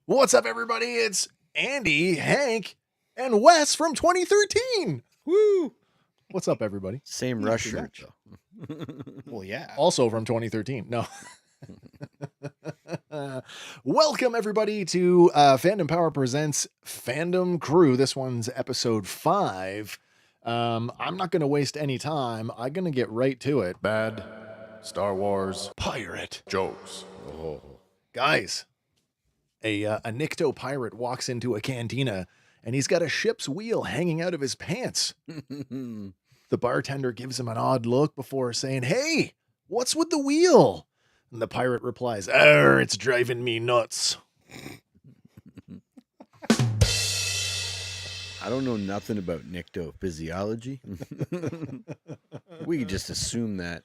What's up, everybody? It's Andy, Hank, and Wes from 2013. Woo! What's up, everybody? Same Not Rush too shirt, much. though. Well, yeah. Also from 2013. No. Welcome, everybody, to Fandom Power Presents Fandom Crew. This one's episode 5. I'm not going to waste any time. I'm going to get right to it. Bad Star Wars pirate jokes. Oh. Guys, a Nikto pirate walks into a cantina, and he's got a ship's wheel hanging out of his pants. The bartender gives him an odd look before saying, "Hey, what's with the wheel?" And the pirate replies, "It's driving me nuts." I don't know nothing about nyctophysiology. We could just assume that.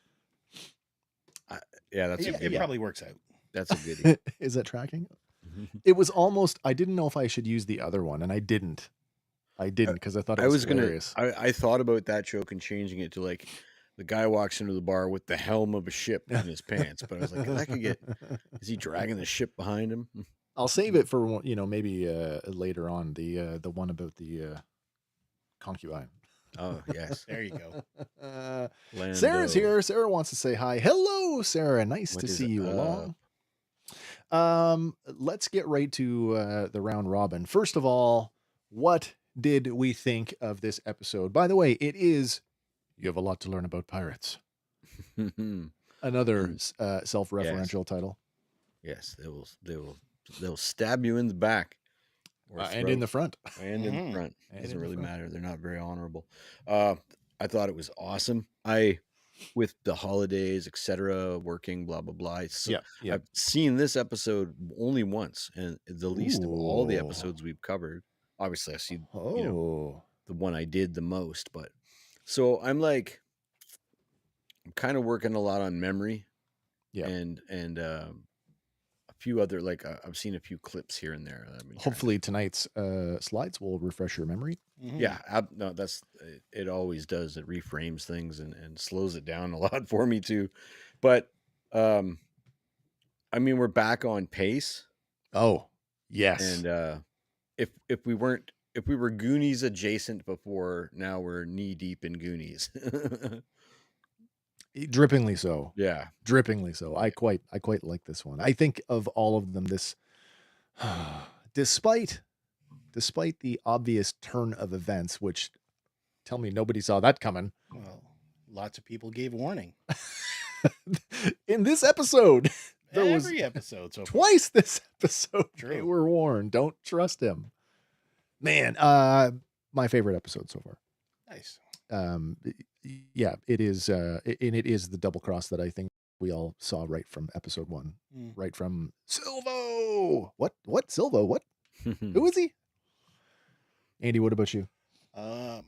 That's a It good. probably works out. That's a goodie. Is that tracking? It was almost, I didn't know if I should use the other one, and I didn't. because I thought it was hilarious. I thought about that joke and changing it to like the guy walks into the bar with the helm of a ship in his pants. But I was like, that could get. Is he dragging the ship behind him? I'll save it for maybe later on, the one about the concubine. Oh yes, There you go. Sarah's here. Sarah wants to say hi. Hello, Sarah. Nice to see you along. Let's get right to the round robin. First of all, what did we think of this episode? By the way, it is You Have a Lot to Learn About Pirates. Another self-referential title. Yes, they'll stab you in the back. And in the front. And in the front. And Doesn't in the really front. matter. They're not very honorable. I thought it was awesome. With the holidays, etc., working, blah, blah, blah. So Yeah. I've seen this episode only once, and the least of all the Ooh. episodes we've covered. Obviously, I see Oh. the one I did the most, but so I'm kind of working a lot on memory. Yeah. And a few other, like I've seen a few clips here and there. Hopefully tonight's slides will refresh your memory. Yeah, no, that's it. Always does. It reframes things and slows it down a lot for me too. But I mean, we're back on pace. Oh, yes. And if we were Goonies adjacent before, now we're knee deep in Goonies. Drippingly so. Yeah, Drippingly so. I quite like this one. I think of all of them, this despite the obvious turn of events, which tell me nobody saw that coming. Well, lots of people gave warning. In this episode, Every episode so far. twice this episode True. they were warned. Don't trust him. Man, my favorite episode so far. Nice. Yeah, it is and it is the double cross that I think we all saw right from episode 1. Right from Silvo. What Silvo? What? Who is he? Andy, what about you?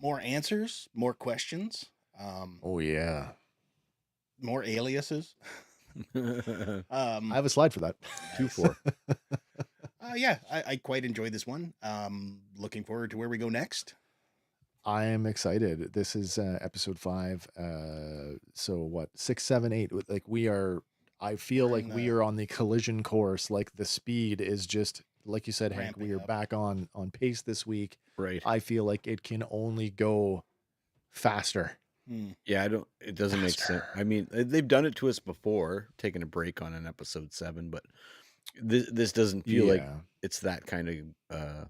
More answers, more questions. Oh yeah. More aliases. I have a slide for that. 2-4. Yeah, I quite enjoyed this one. Looking forward to where we go next. I am excited. This is episode 5. So what? 6, 7, 8. Like I feel like we are on the collision course. Like the speed is just, like you said, Hank, we are back on pace this week. Right. I feel like it can only go faster. Yeah, it doesn't make sense. I mean, they've done it to us before, taking a break on an episode 7, but this doesn't feel like it's that kind of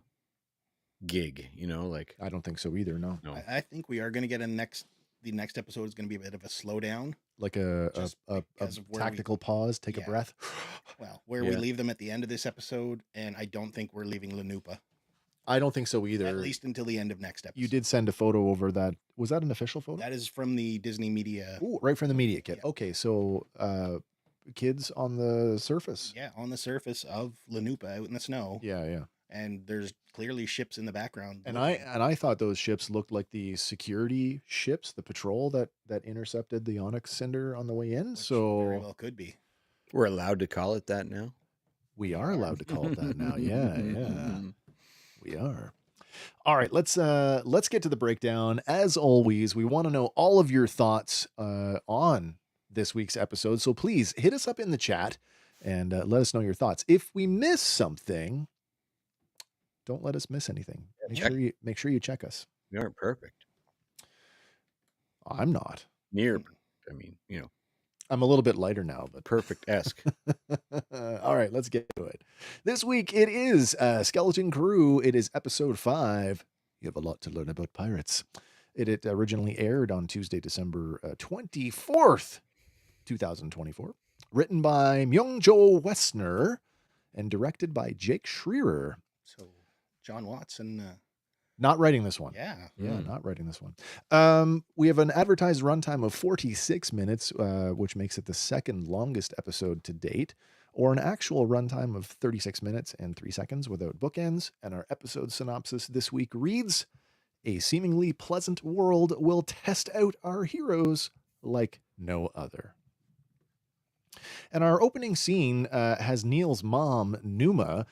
gig, like I don't think so either. No. I think we are going to get the next episode is going to be a bit of a slowdown, like a tactical pause, take a breath. Well, where we leave them at the end of this episode, and I don't think we're leaving Lanupa. I don't think so either. At least until the end of next episode. You did send a photo over that. Was that an official photo? That is from the Disney Media. Ooh, right from the media kit. Yeah. Okay, so kids on the surface. Yeah, on the surface of Lanupa out in the snow. Yeah. And there's clearly ships in the background. And I thought those ships looked like the security ships, the patrol that intercepted the Onyx Cinder on the way in. Which so very well could be. We're allowed to call it that now. We are allowed to call it that now. Yeah. We are. All right, let's get to the breakdown. As always, we want to know all of your thoughts on this week's episode. So please hit us up in the chat and let us know your thoughts. If we miss something, don't let us miss anything. Make sure you check us. We aren't perfect. I'm not. Near. I mean, you know. I'm a little bit lighter now, but perfect-esque. All right, let's get to it. This week it is Skeleton Crew. It is episode 5. You have a lot to learn about pirates. It originally aired on Tuesday, December 24th, 2024. Written by Myung-Jo Westner and directed by Jake Schreier. So John Watson... Not writing this one. Yeah. Not writing this one. We have an advertised runtime of 46 minutes, which makes it the second longest episode to date, or an actual runtime of 36 minutes and 3 seconds without bookends. And our episode synopsis this week reads, "A seemingly pleasant world will test out our heroes like no other." And our opening scene has Neil's mom, Numa,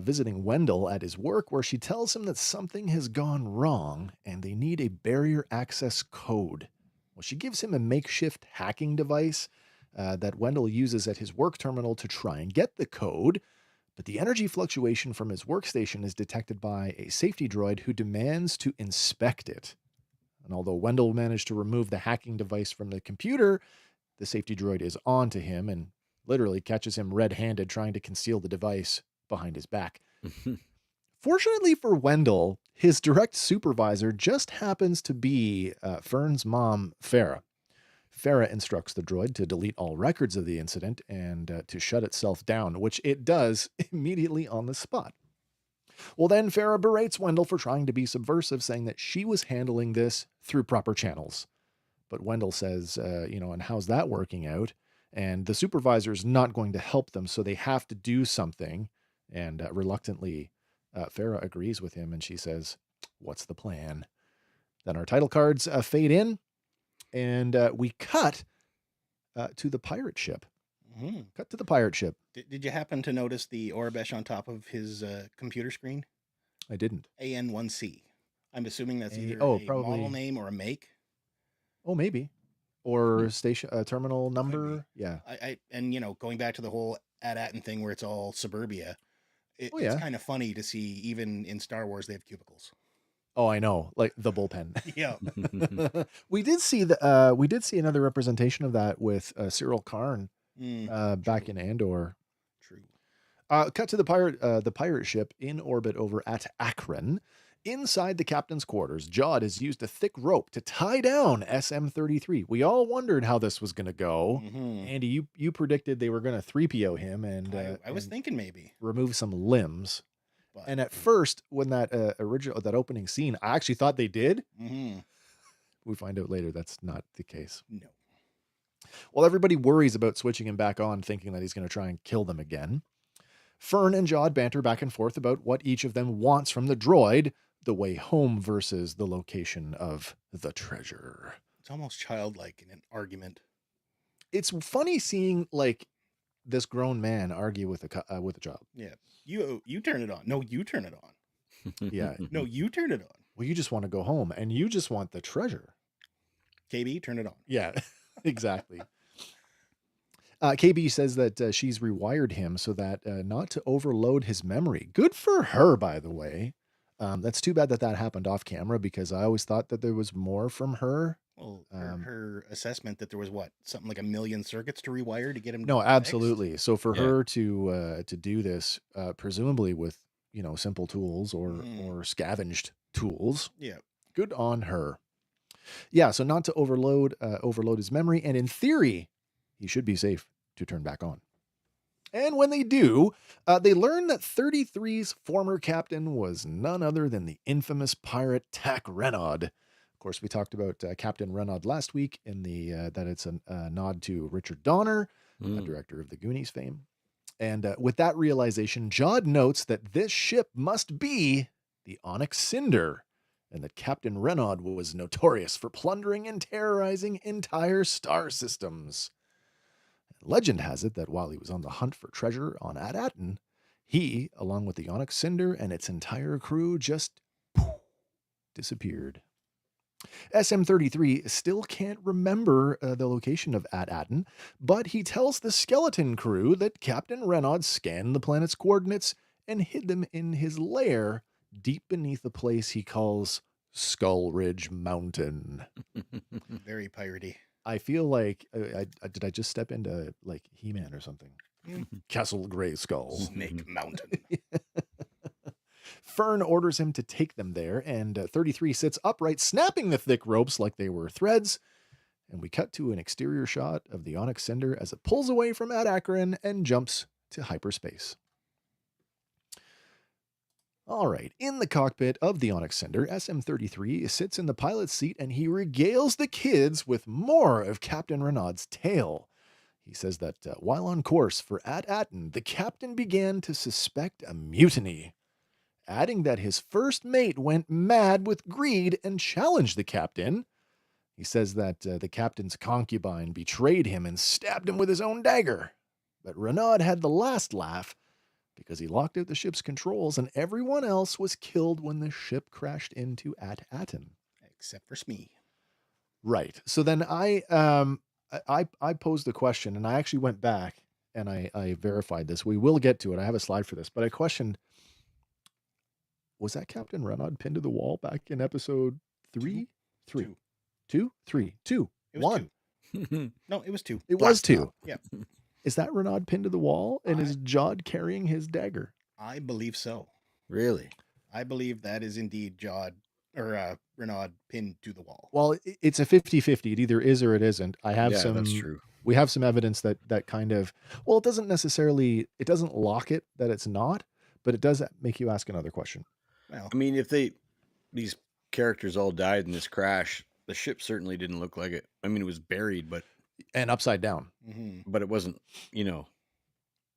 visiting Wendell at his work, where she tells him that something has gone wrong and they need a barrier access code. Well, she gives him a makeshift hacking device that Wendell uses at his work terminal to try and get the code, but the energy fluctuation from his workstation is detected by a safety droid who demands to inspect it. And although Wendell managed to remove the hacking device from the computer, the safety droid is on to him and literally catches him red-handed trying to conceal the device behind his back. Fortunately for Wendell, his direct supervisor just happens to be Fern's mom, Farah. Farah instructs the droid to delete all records of the incident and to shut itself down, which it does immediately on the spot. Well, then Farah berates Wendell for trying to be subversive, saying that she was handling this through proper channels. But Wendell says, and how's that working out? And the supervisor is not going to help them, so they have to do something. And reluctantly, Farah agrees with him, and she says, "What's the plan?" Then our title cards fade in, and we cut to the pirate ship. Mm-hmm. Cut to the pirate ship. Did you happen to notice the Orbesh on top of his computer screen? I didn't. AN1C. I'm assuming that's either probably model name or a make. Oh, maybe. Or station terminal number. Yeah. And going back to the whole AT-AT thing where it's all suburbia. It's kind of funny to see, even in Star Wars, they have cubicles. Oh, I know, like the bullpen. Yeah. We did see another representation of that with Cyril Karn back in Andor. True. Cut to the pirate ship in orbit over at Akron. Inside the captain's quarters, Jod has used a thick rope to tie down SM-33. We all wondered how this was going to go. Mm-hmm. Andy, you predicted they were going to 3PO him, and I was thinking maybe remove some limbs. But, and at first, when that opening scene, I actually thought they did. Mm-hmm. We find out later that's not the case. No. Well, everybody worries about switching him back on, thinking that he's going to try and kill them again. Fern and Jod banter back and forth about what each of them wants from the droid, the way home versus the location of the treasure. It's almost childlike in an argument. It's funny seeing this grown man argue with a child. Yeah. You turn it on. No, you turn it on. Yeah. No, you turn it on. Well, you just want to go home and you just want the treasure. KB, turn it on. Yeah, exactly. KB says that she's rewired him so that not to overload his memory. Good for her, by the way. That's too bad that happened off camera, because I always thought that there was more from her. Well, her assessment that there was something like 1 million circuits to rewire to get him. No, absolutely. Fixed. So for her to do this, presumably with simple tools or scavenged tools. Yeah, good on her. Yeah, so not to overload his memory, and in theory, he should be safe to turn back on. And when they do, they learn that 33's former captain was none other than the infamous pirate Tack Renaud. Of course, we talked about Captain Renaud last week in that it's a nod to Richard Donner, director of the Goonies fame. And with that realization, Jod notes that this ship must be the Onyx Cinder, and that Captain Renaud was notorious for plundering and terrorizing entire star systems. Legend has it that while he was on the hunt for treasure on AT-AT, he, along with the Onyx Cinder and its entire crew, just disappeared. SM-33 still can't remember the location of At-Aten, but he tells the skeleton crew that Captain Renaud scanned the planet's coordinates and hid them in his lair deep beneath a place he calls Skull Ridge Mountain. Very piratey. I feel like, did I just step into like He-Man or something? Castle Grey Skull. Snake Mountain. Fern orders him to take them there, and 33 sits upright, snapping the thick ropes like they were threads. And we cut to an exterior shot of the Onyx Cinder as it pulls away from Ad Akron and jumps to hyperspace. All right, in the cockpit of the Onyx Cinder, SM-33 sits in the pilot's seat and he regales the kids with more of Captain Renaud's tale. He says that while on course for At-Aten, the captain began to suspect a mutiny, adding that his first mate went mad with greed and challenged the captain. He says that the captain's concubine betrayed him and stabbed him with his own dagger. But Renaud had the last laugh because he locked out the ship's controls and everyone else was killed when the ship crashed into At-Aten. Except for Smee. Right. So then I posed a question, and I actually went back and I verified this. We will get to it. I have a slide for this, but I questioned, was that Captain Renaud pinned to the wall back in episode 3? 3. 2? 3. 2. It was 1. 2. No, it was 2. It was 2. Yeah. Is that Renaud pinned to the wall? And is Jod carrying his dagger? I believe so. Really? I believe that is indeed Renaud pinned to the wall. Well, it's a 50-50. It either is or it isn't. That's true. We have some evidence that kind of, well, it doesn't lock it that it's not, but it does make you ask another question. Well, I mean, if these characters all died in this crash, the ship certainly didn't look like it. I mean, it was buried, and upside down. But it wasn't,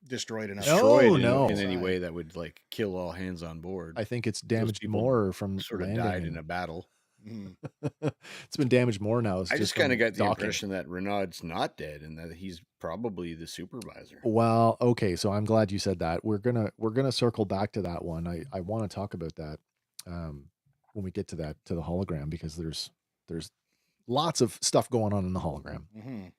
destroyed enough. In any way that would like kill all hands on board. I think it's damaged more from sort of landing died in a battle. It's been damaged more now. I just kind of got the impression that Renaud's not dead and that he's probably the supervisor. Well, okay, so I'm glad you said that. We're gonna circle back to that one. I want to talk about that when we get to the hologram, because there's lots of stuff going on in the hologram.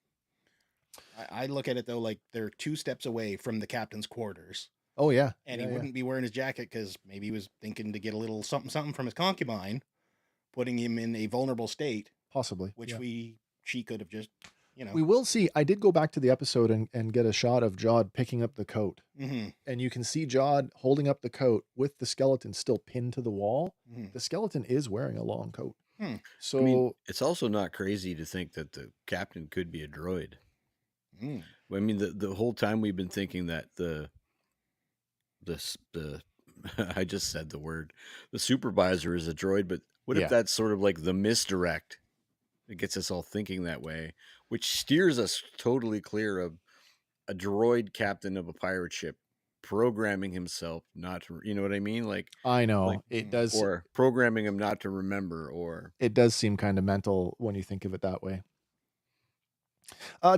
I look at it though like they're 2 steps away from the captain's quarters. Oh yeah, and he wouldn't be wearing his jacket because maybe he was thinking to get a little something from his concubine, putting him in a vulnerable state, possibly, which she could have just, We will see. I did go back to the episode and get a shot of Jod picking up the coat, and you can see Jod holding up the coat with the skeleton still pinned to the wall. The skeleton is wearing a long coat. So I mean, it's also not crazy to think that the captain could be a droid. I mean, the whole time we've been thinking that the I just said the word, the supervisor is a droid, but what if that's sort of like the misdirect? It gets us all thinking that way, which steers us totally clear of a droid captain of a pirate ship programming himself not to, you know what I mean? Like, I know it does, or programming him not to remember, or it does seem kind of mental when you think of it that way.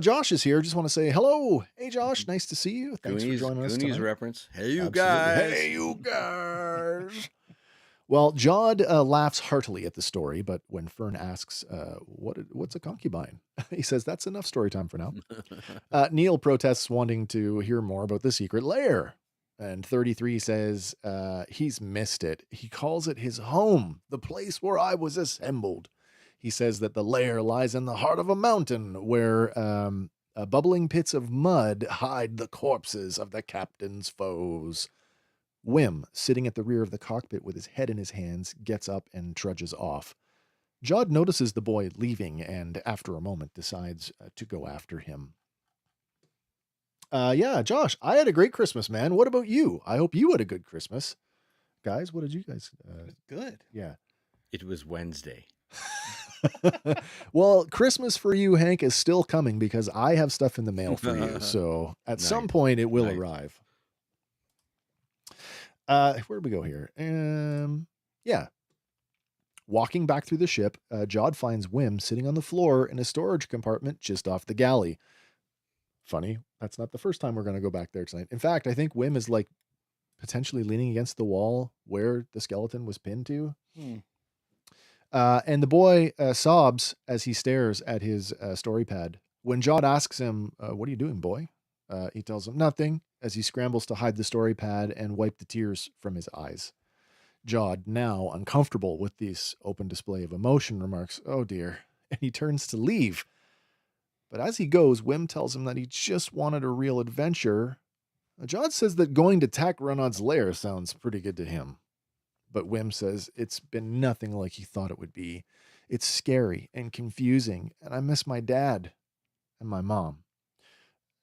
Josh is here. Just want to say hello. Hey, Josh. Nice to see you. Thanks for joining us tonight. Reference. Hey, you guys. Hey, you guys. Well, Jod laughs heartily at the story, but when Fern asks, what's a concubine? He says, that's enough story time for now. Neil protests wanting to hear more about the secret lair. And 33 says he's missed it. He calls it his home, the place where I was assembled. He says that the lair lies in the heart of a mountain where bubbling pits of mud hide the corpses of the captain's foes. Wim, sitting at the rear of the cockpit with his head in his hands, gets up and trudges off. Jod notices the boy leaving and, after a moment, decides to go after him. Yeah, Josh, I had a great Christmas, man. What about you? I hope you had a good Christmas. Guys, what did you guys... Good. Yeah. It was Wednesday. Well, Christmas for you, Hank, is still coming because I have stuff in the mail for you. So at some point it will arrive. Where do we go here? Yeah. Walking back through the ship, Jod finds Wim sitting on the floor in a storage compartment just off the galley. Funny, that's not the first time we're going to go back there tonight. In fact, I think Wim is like potentially leaning against the wall where the skeleton was pinned to. And the boy sobs as he stares at his story pad. When Jod asks him, what are you doing, boy? He tells him nothing as he scrambles to hide the story pad and wipe the tears from his eyes. Jod, now uncomfortable with this open display of emotion, remarks, oh dear, and he turns to leave. But as he goes, Wim tells him that he just wanted a real adventure. Jod says that going to Tak Ranad's lair sounds pretty good to him. But Wim says it's been nothing like he thought it would be. It's scary and confusing, and I miss my dad and my mom.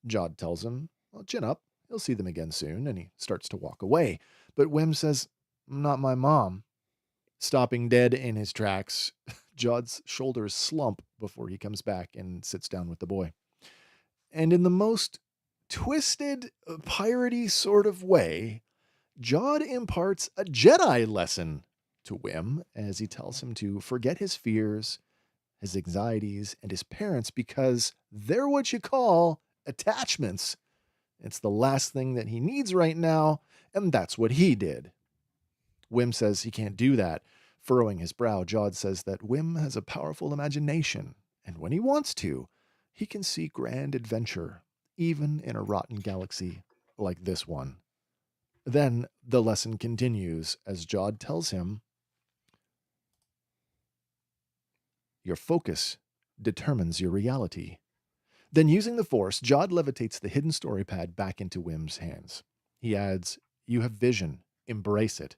Jod tells him, well, chin up. He'll see them again soon, and he starts to walk away. But Wim says, not my mom. Stopping dead in his tracks, Jod's shoulders slump before he comes back and sits down with the boy. And in the most twisted, piratey sort of way, Jod imparts a Jedi lesson to Wim as he tells him to forget his fears, his anxieties, and his parents because they're what you call attachments. It's the last thing that he needs right now, and that's what he did. Wim says he can't do that. Furrowing his brow, Jod says that Wim has a powerful imagination, and when he wants to, he can see grand adventure, even in a rotten galaxy like this one. Then the lesson continues as Jod tells him, your focus determines your reality. Then using the Force, Jod levitates the hidden story pad back into Wim's hands. He adds, you have vision, embrace it,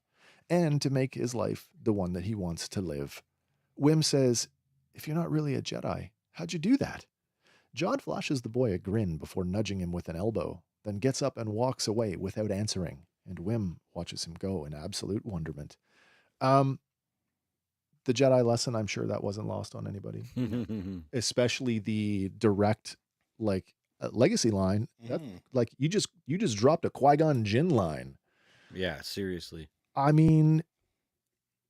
and to make his life the one that he wants to live. Wim says, if you're not really a Jedi, how'd you do that? Jod flashes the boy a grin before nudging him with an elbow, then gets up and walks away without answering, and Wim watches him go in absolute wonderment. The Jedi lesson, I'm sure that wasn't lost on anybody. Especially the direct, legacy line. That, you just dropped a Qui-Gon Jinn line. Yeah, seriously. I mean,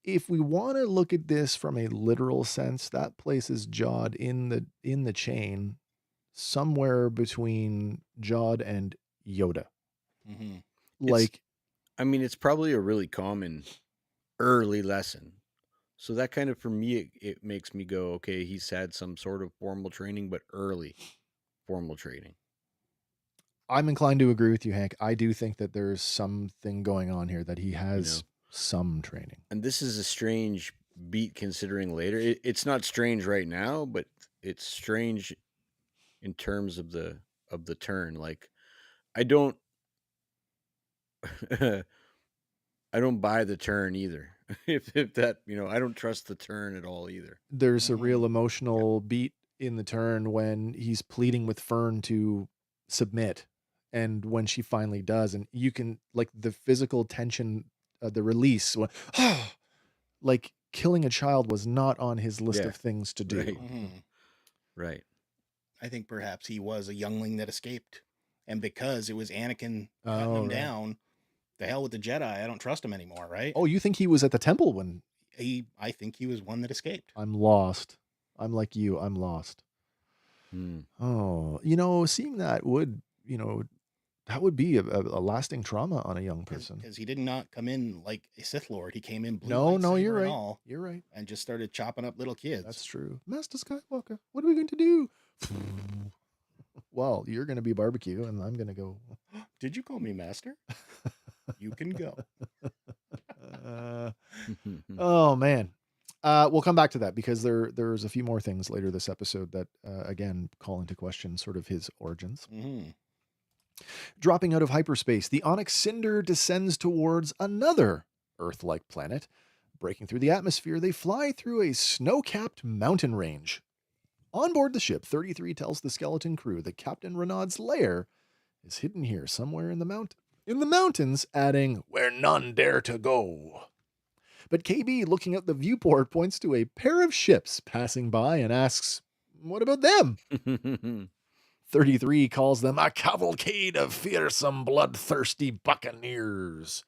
if we want to look at this from a literal sense, that places Jod in the chain somewhere between Jod and Yoda. Mm-hmm. It's probably a really common early lesson. So that kind of, for me, it makes me go, okay, he's had some sort of formal training, but early formal training. I'm inclined to agree with you, Hank. I do think that there's something going on here, that he has some training. And this is a strange beat considering later. It's not strange right now, but it's strange in terms of the turn. Like, I don't I don't buy the turn either. if that, I don't trust the turn at all either. There's a real emotional beat in the turn when he's pleading with Fern to submit, and when she finally does, and you can, like, the physical tension, the release, like killing a child was not on his list of things to do. Right. Right. I think perhaps he was a youngling that escaped, and because it was Anakin cutting him down, the hell with the Jedi, I don't trust him anymore, right? Oh, you think he was at the temple when... I think he was one that escaped. I'm lost. I'm like you. I'm lost. Oh, seeing that would, that would be a lasting trauma on a young person. Because he did not come in like a Sith Lord. He came in blue. No, you're right. You're right. And just started chopping up little kids. That's true. Master Skywalker, what are we going to do? Well, you're going to be barbecue, and I'm going to go. Did you call me master? You can go. Oh, man. We'll come back to that because there's a few more things later this episode that, again, call into question sort of his origins. Mm-hmm. Dropping out of hyperspace, the Onyx Cinder descends towards another Earth-like planet. Breaking through the atmosphere, they fly through a snow-capped mountain range. On board the ship, 33 tells the skeleton crew that Captain Renaud's lair is hidden here somewhere in the mountains, adding, where none dare to go. But KB, looking out the viewport, points to a pair of ships passing by and asks, what about them? 33 calls them a cavalcade of fearsome, bloodthirsty buccaneers.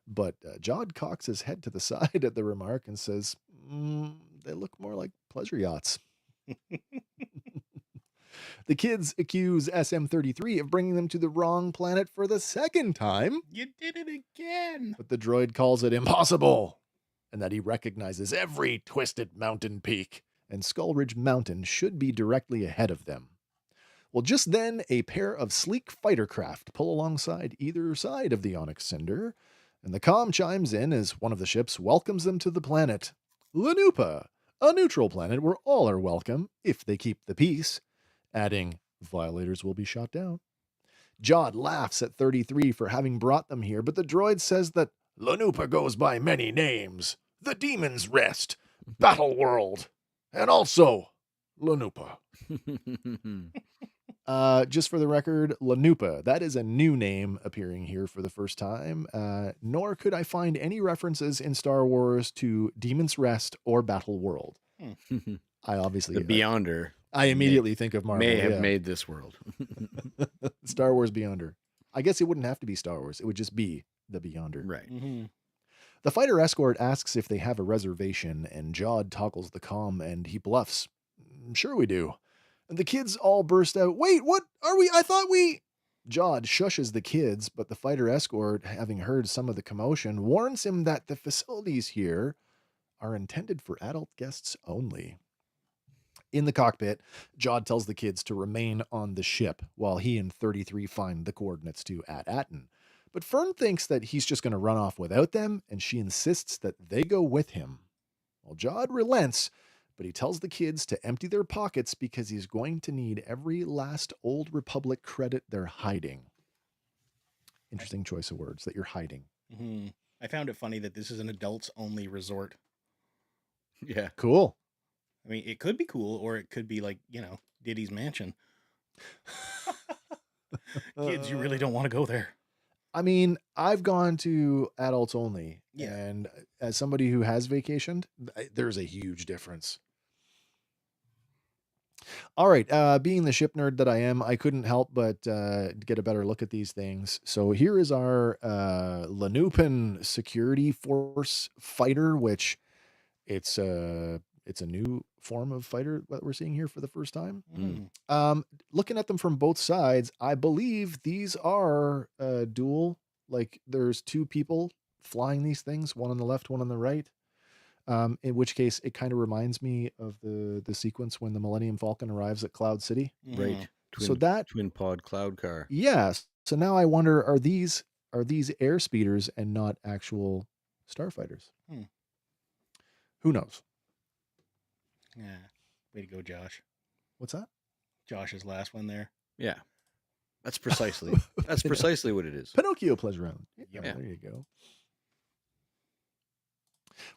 But Jod cocks his head to the side at the remark and says, they look more like pleasure yachts. The kids accuse SM-33 of bringing them to the wrong planet for the second time. You did it again. But the droid calls it impossible. and that he recognizes every twisted mountain peak, and Skull Ridge Mountain should be directly ahead of them. Well, just then, a pair of sleek fighter craft pull alongside either side of the Onyx Cinder, and the comm chimes in as one of the ships welcomes them to the planet Lanupa, a neutral planet where all are welcome if they keep the peace, adding, violators will be shot down. Jod laughs at 33 for having brought them here, but the droid says that Lanupa goes by many names. The Demon's Rest, Battle World, and also Lanupa. Just for the record, Lanupa, that is a new name appearing here for the first time, nor could I find any references in Star Wars to Demon's Rest or Battle World. I obviously... The Beyonder. I immediately think of Marvel. May have made this world. Star Wars Beyonder. I guess it wouldn't have to be Star Wars. It would just be the Beyonder. Right. Mm-hmm. The fighter escort asks if they have a reservation, and Jod toggles the comm, and he bluffs. Sure we do. And the kids all burst out, wait, what are we? I thought we... Jod shushes the kids, but the fighter escort, having heard some of the commotion, warns him that the facilities here are intended for adult guests only. In the cockpit, Jod tells the kids to remain on the ship while he and 33 find the coordinates to At-Aten. But Fern thinks that he's just going to run off without them, and she insists that they go with him. Well, Jod relents, but he tells the kids to empty their pockets because he's going to need every last Old Republic credit they're hiding. Interesting choice of words, that you're hiding. Mm-hmm. I found it funny that this is an adults-only resort. Yeah. Cool. I mean, it could be cool, or it could be like, Diddy's Mansion. Kids, you really don't want to go there. I mean, I've gone to adults only, Yeah. and as somebody who has vacationed, there's a huge difference. All right, being the ship nerd that I am, I couldn't help but get a better look at these things. So here is our Lanupan Security Force fighter, which it's a new form of fighter that we're seeing here for the first time. Mm. Looking at them from both sides, I believe these are dual. Like there's two people flying these things, one on the left, one on the right. In which case, it kind of reminds me of the sequence when the Millennium Falcon arrives at Cloud City. Right. Twin pod cloud car. Yes. So now I wonder, are these air speeders and not actual starfighters? Who knows? Yeah. Way to go, Josh. What's that? Josh's last one there. Yeah. That's precisely what it is. Pinocchio plays around. Yep. There you go.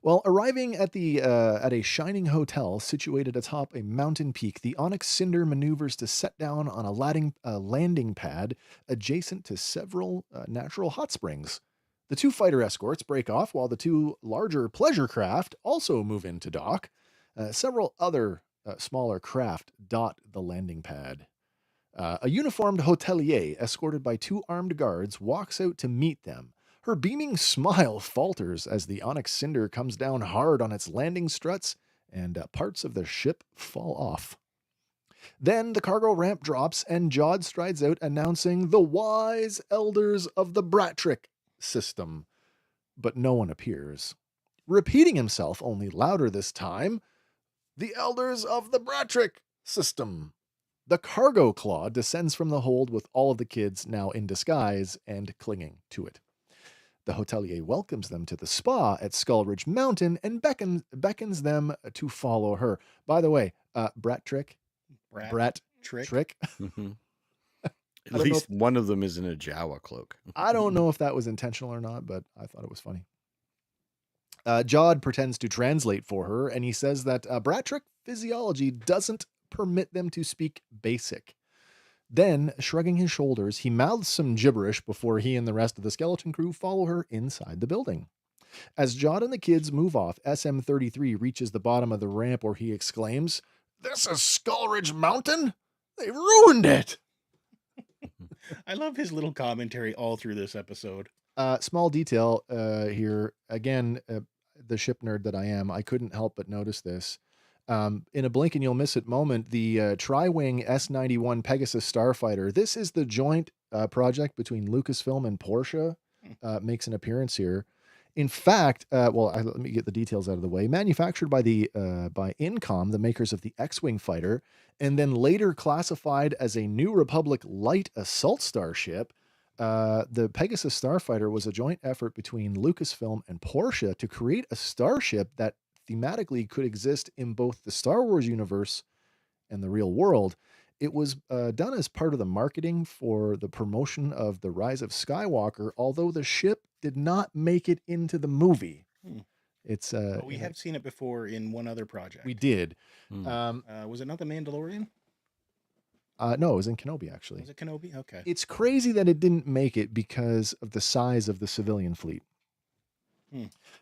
Well, arriving at a shining hotel situated atop a mountain peak, the Onyx Cinder maneuvers to set down on a landing pad adjacent to several natural hot springs. The two fighter escorts break off while the two larger pleasure craft also move into dock. Several other smaller craft dot the landing pad. A uniformed hotelier, escorted by two armed guards, walks out to meet them. Her beaming smile falters as the Onyx Cinder comes down hard on its landing struts and parts of the ship fall off. Then the cargo ramp drops and Jod strides out announcing the wise elders of the Bratrick system. But no one appears. Repeating himself, only louder this time, the elders of the Bratrick system. The cargo claw descends from the hold with all of the kids now in disguise and clinging to it. The hotelier welcomes them to the spa at Skull Ridge Mountain and beckons them to follow her. By the way, Brat Trick. Mm-hmm. At least one of them is in a Jawa cloak. I don't know if that was intentional or not, but I thought it was funny. Jod pretends to translate for her, and he says that Bratrick physiology doesn't permit them to speak basic. Then, shrugging his shoulders, he mouths some gibberish before he and the rest of the skeleton crew follow her inside the building. As Jod and the kids move off, SM-33 reaches the bottom of the ramp where he exclaims, "This is Skull Ridge Mountain? They've ruined it!" I love his little commentary all through this episode. Small detail here. Again, the ship nerd that I am, I couldn't help but notice this. In a blink and you'll miss it moment, the Tri-Wing S-91 Pegasus Starfighter, this is the joint project between Lucasfilm and Porsche, makes an appearance here. In fact, let me get the details out of the way. Manufactured by by Incom, the makers of the X-wing fighter, and then later classified as a New Republic light assault starship. The Pegasus Starfighter was a joint effort between Lucasfilm and Porsche to create a starship that thematically could exist in both the Star Wars universe and the real world. It was done as part of the marketing for the promotion of The Rise of Skywalker, although the ship did not make it into the movie. It's But we have seen it before in one other project. We did. Was it not The Mandalorian? No, it was in Kenobi, actually. Was it Kenobi? Okay. It's crazy that it didn't make it because of the size of the civilian fleet.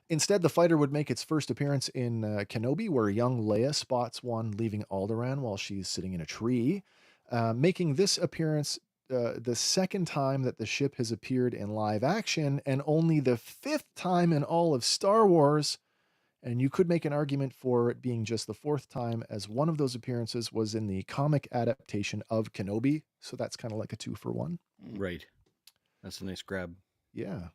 Instead, the fighter would make its first appearance in Kenobi, where young Leia spots one leaving Alderaan while she's sitting in a tree, making this appearance the second time that the ship has appeared in live action and only the 5th time in all of Star Wars. And you could make an argument for it being just the 4th time, as one of those appearances was in the comic adaptation of Kenobi. So that's kind of like a 2-for-1. Right. That's a nice grab. Yeah.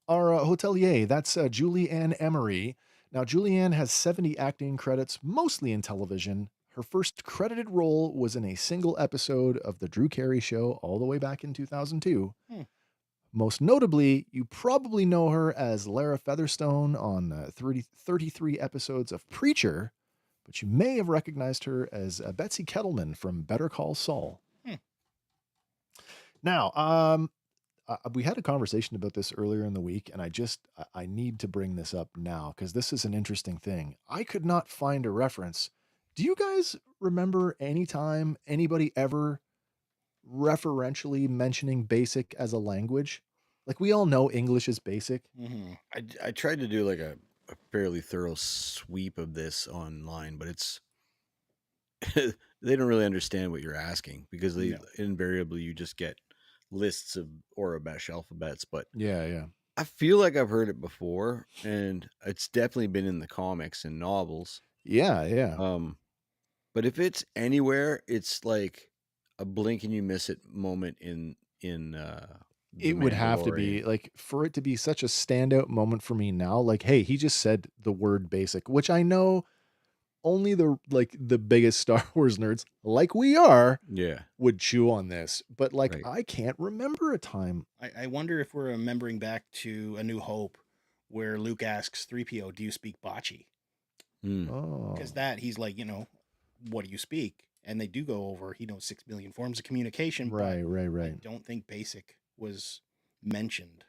Our hotelier, that's Julianne Emery. Now, Julianne has 70 acting credits, mostly in television. Her first credited role was in a single episode of The Drew Carey Show all the way back in 2002. Most notably, you probably know her as Lara Featherstone on 33 episodes of Preacher, but you may have recognized her as Betsy Kettleman from Better Call Saul. Now, we had a conversation about this earlier in the week, and I need to bring this up now because this is an interesting thing. I could not find a reference. Do you guys remember any time anybody ever referentially mentioning BASIC as a language? Like, we all know English is basic. I tried to do like a fairly thorough sweep of this online, but it's they don't really understand what you're asking because invariably you just get lists of Urabesh alphabets. But yeah, I feel like I've heard it before, and it's definitely been in the comics and novels. Yeah. But if it's anywhere, it's like a blink and you miss it moment in it would have to be, like, for it to be such a standout moment for me now. Like, hey, he just said the word basic, which I know only the biggest Star Wars nerds, like we are, would chew on this. But I can't remember a time. I wonder if we're remembering back to A New Hope, where Luke asks 3PO, "Do you speak Bocce?" Because he's like, what do you speak? And they do go over, he knows 6 million forms of communication. Right. I don't think basic was mentioned.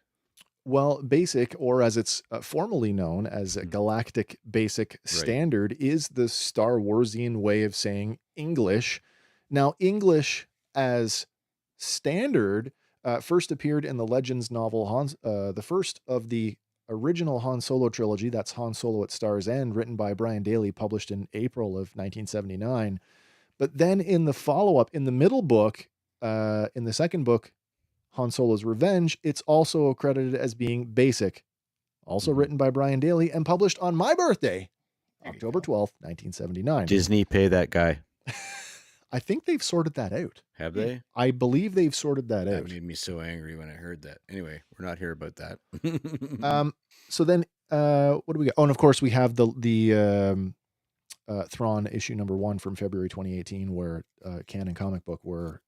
Well, BASIC, or as it's formally known as a Galactic Basic Standard, is the Star Warsian way of saying English. Now, English as standard first appeared in the Legends novel, the first of the original Han Solo trilogy. That's Han Solo at Star's End, written by Brian Daley, published in April of 1979. But then in the follow-up, in the middle book, in the second book, Han Solo's Revenge, it's also credited as being basic. Also written by Brian Daley and published on my birthday, October 12th, 1979. Disney, pay that guy. I think they've sorted that out. Have they? I believe they've sorted that out. That made me so angry when I heard that. Anyway, we're not here about that. So then, what do we got? Oh, and of course we have the Thrawn issue number 1 from February 2018, where Canon comic book, where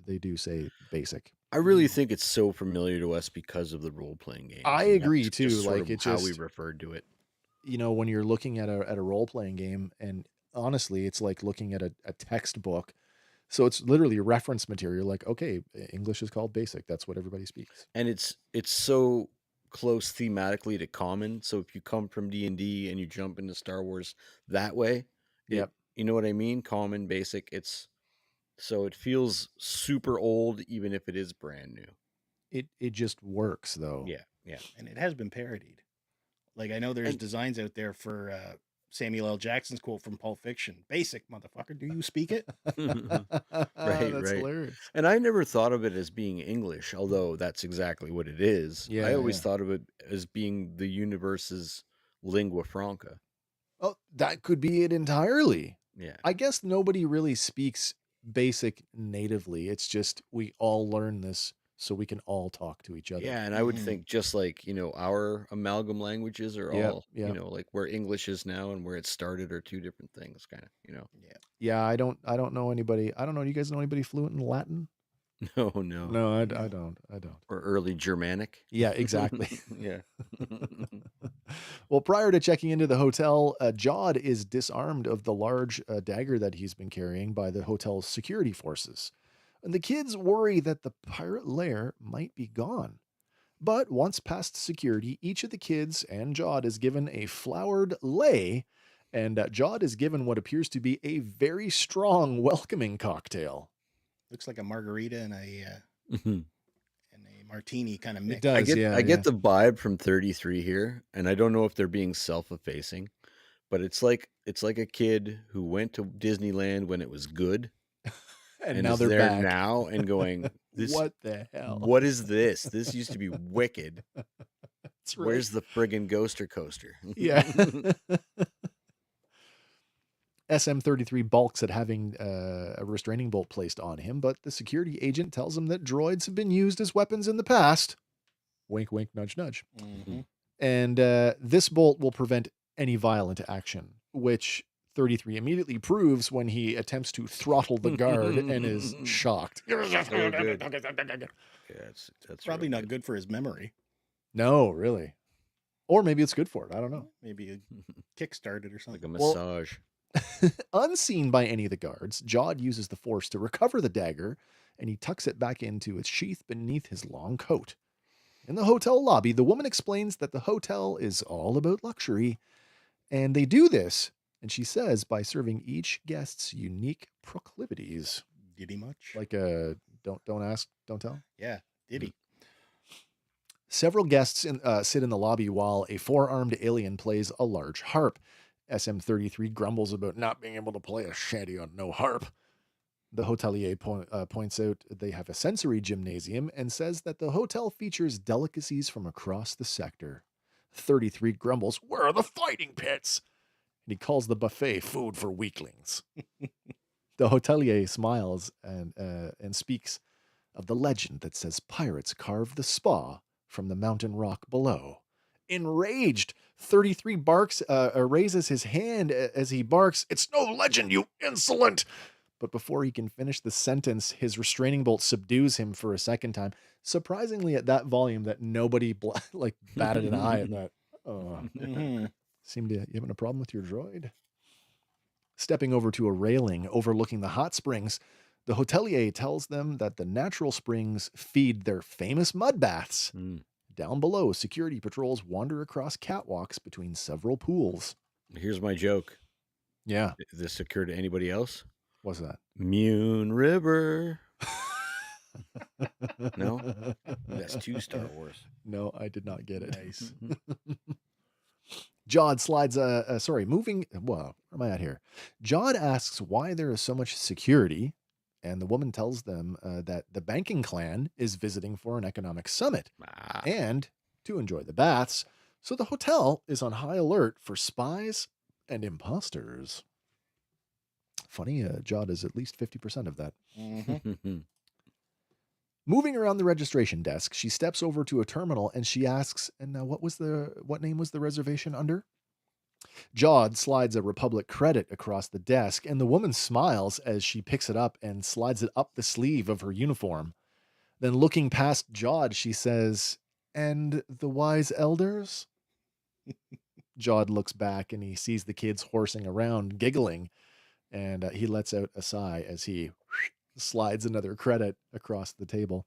they do say basic. I really think it's so familiar to us because of the role-playing game. I agree too. Like, it's how we referred to it. When you're looking at a role-playing game, and honestly, it's like looking at a textbook. So it's literally reference material. Like, okay, English is called basic. That's what everybody speaks. And it's so close thematically to common. So if you come from D&D and you jump into Star Wars that way, you know what I mean? Common, basic. So it feels super old, even if it is brand new. It just works, though. Yeah. And it has been parodied. Like, I know there's designs out there for Samuel L. Jackson's quote from Pulp Fiction. Basic, motherfucker. Do you speak it? Right. Hilarious. And I never thought of it as being English, although that's exactly what it is. Yeah, I always thought of it as being the universe's lingua franca. Oh, that could be it entirely. Yeah. I guess nobody really speaks basic natively. It's just we all learn this so we can all talk to each other. Yeah, and I would think just like, our amalgam languages are all, Yeah. like where English is now and where it started are two different things, kind of, Yeah. Yeah, I don't know anybody. I don't know. Do you guys know anybody fluent in Latin? No, no. No, I No. don't. Or early Germanic. Yeah, exactly. Yeah. Well, prior to checking into the hotel, Jod is disarmed of the large dagger that he's been carrying by the hotel's security forces. And the kids worry that the pirate lair might be gone. But once past security, each of the kids and Jod is given a flowered lei, and Jod is given what appears to be a very strong welcoming cocktail. Looks like a margarita and a martini kind of mix. It does. I get the vibe from 33 here, and I don't know if they're being self-effacing, but it's like a kid who went to Disneyland when it was good, and now is they're there back. now and going, what the hell? What is this? This used to be wicked. Right. Where's the friggin' ghoster coaster? Yeah. SM-33 balks at having a restraining bolt placed on him, but the security agent tells him that droids have been used as weapons in the past. Wink, wink, nudge, nudge. Mm-hmm. And this bolt will prevent any violent action, which 33 immediately proves when he attempts to throttle the guard and is shocked. So good. Yeah, that's Probably really not good for his memory. No, really. Or maybe it's good for it. I don't know. Maybe a kickstart it or something. Like a massage. Unseen by any of the guards, Jod uses the force to recover the dagger, and he tucks it back into its sheath beneath his long coat. In the hotel lobby, the woman explains that the hotel is all about luxury, and they do this, and she says, by serving each guest's unique proclivities. Did he much? Like a don't ask, don't tell? Yeah, did he? Several guests sit in the lobby while a four-armed alien plays a large harp. SM-33 grumbles about not being able to play a shanty on no harp. The hotelier points out they have a sensory gymnasium and says that the hotel features delicacies from across the sector. 33 grumbles, "Where are the fighting pits?" And he calls the buffet food for weaklings. The hotelier smiles and speaks of the legend that says pirates carved the spa from the mountain rock below. Enraged, 33 raises his hand as he barks, "It's no legend, you insolent!" But before he can finish the sentence, his restraining bolt subdues him for a second time. Surprisingly, at that volume, that nobody batted an eye at that. Seemed to you having a problem with your droid? Stepping over to a railing overlooking the hot springs, the hotelier tells them that the natural springs feed their famous mud baths. Down below, security patrols wander across catwalks between several pools. Here's my joke. Yeah. Is this secure to anybody else? What's that? Mune River. No? That's 2 Star Wars. No, I did not get it. Nice. Jod slides, moving, well, where am I at here? Jod asks why there is so much security, and the woman tells them that the banking clan is visiting for an economic summit and to enjoy the baths, so the hotel is on high alert for spies and imposters. Funny, Jod is at least 50% of that. Mm-hmm. Moving around the registration desk, she steps over to a terminal and she asks, "And now what name was the reservation under?" Jod slides a Republic credit across the desk, and the woman smiles as she picks it up and slides it up the sleeve of her uniform. Then looking past Jod, she says, "And the wise elders?" Jod looks back and he sees the kids horsing around, giggling, and he lets out a sigh as he slides another credit across the table.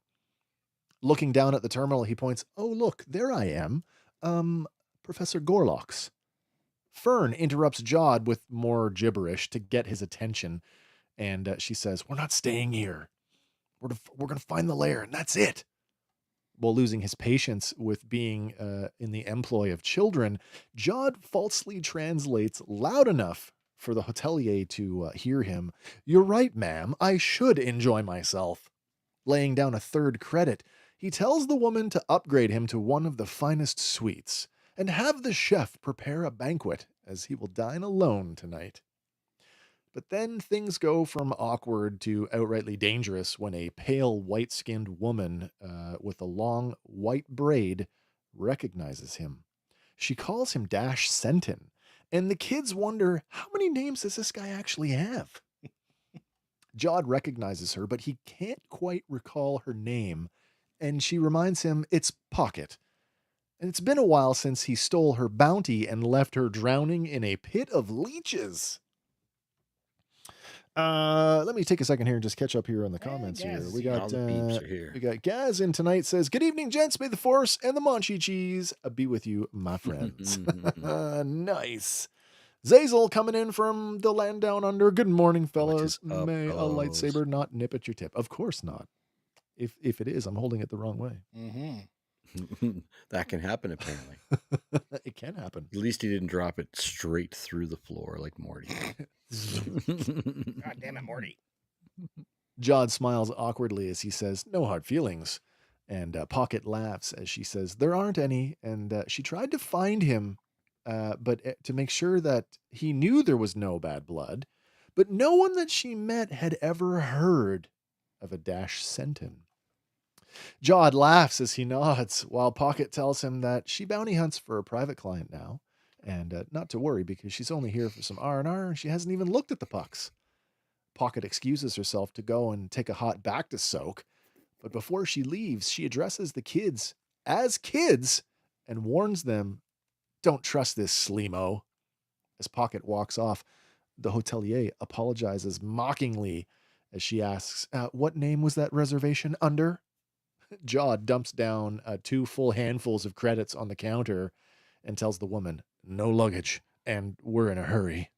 Looking down at the terminal, he points, "Oh, look, there I am. Professor Gorlox." Fern interrupts Jod with more gibberish to get his attention, and she says, "We're not staying here. We're going to find the lair, and that's it." While losing his patience with being in the employ of children, Jod falsely translates loud enough for the hotelier to hear him. "You're right, ma'am. I should enjoy myself." Laying down a third credit, he tells the woman to upgrade him to one of the finest suites and have the chef prepare a banquet, as he will dine alone tonight. But then things go from awkward to outrightly dangerous when a pale, white-skinned woman with a long white braid recognizes him. She calls him Dash Sentin, and the kids wonder, how many names does this guy actually have? Jod recognizes her, but he can't quite recall her name, and she reminds him it's Pocket. And it's been a while since he stole her bounty and left her drowning in a pit of leeches. Let me take a second here and just catch up here on the comments here. Gaz, We you know, got All the beeps are here. we got Gaz in tonight says, "Good evening, gents. May the force and the Monchi cheese be with you, my friends." Nice. Zazel coming in from the land down under. Good morning, fellows. What is up, May a fellows? lightsaber not nip at your tip. Of course not. If it is, I'm holding it the wrong way. That can happen, apparently. It can happen. At least he didn't drop it straight through the floor like Morty. God damn it, Morty. Jod smiles awkwardly as he says, "No hard feelings." And Pocket laughs as she says, "There aren't any." And she tried to find him, but to make sure that he knew there was no bad blood. But no one that she met had ever heard of a Dash Sentin. Jod laughs as he nods, while Pocket tells him that she bounty hunts for a private client now, and not to worry because she's only here for some R&R and she hasn't even looked at the pucks. Pocket excuses herself to go and take a hot back to soak, but before she leaves, she addresses the kids as kids and warns them, "Don't trust this Sleemo." As Pocket walks off, the hotelier apologizes mockingly as she asks, "What name was that reservation under?" Jod dumps down 2 full handfuls of credits on the counter and tells the woman, "No luggage, and we're in a hurry."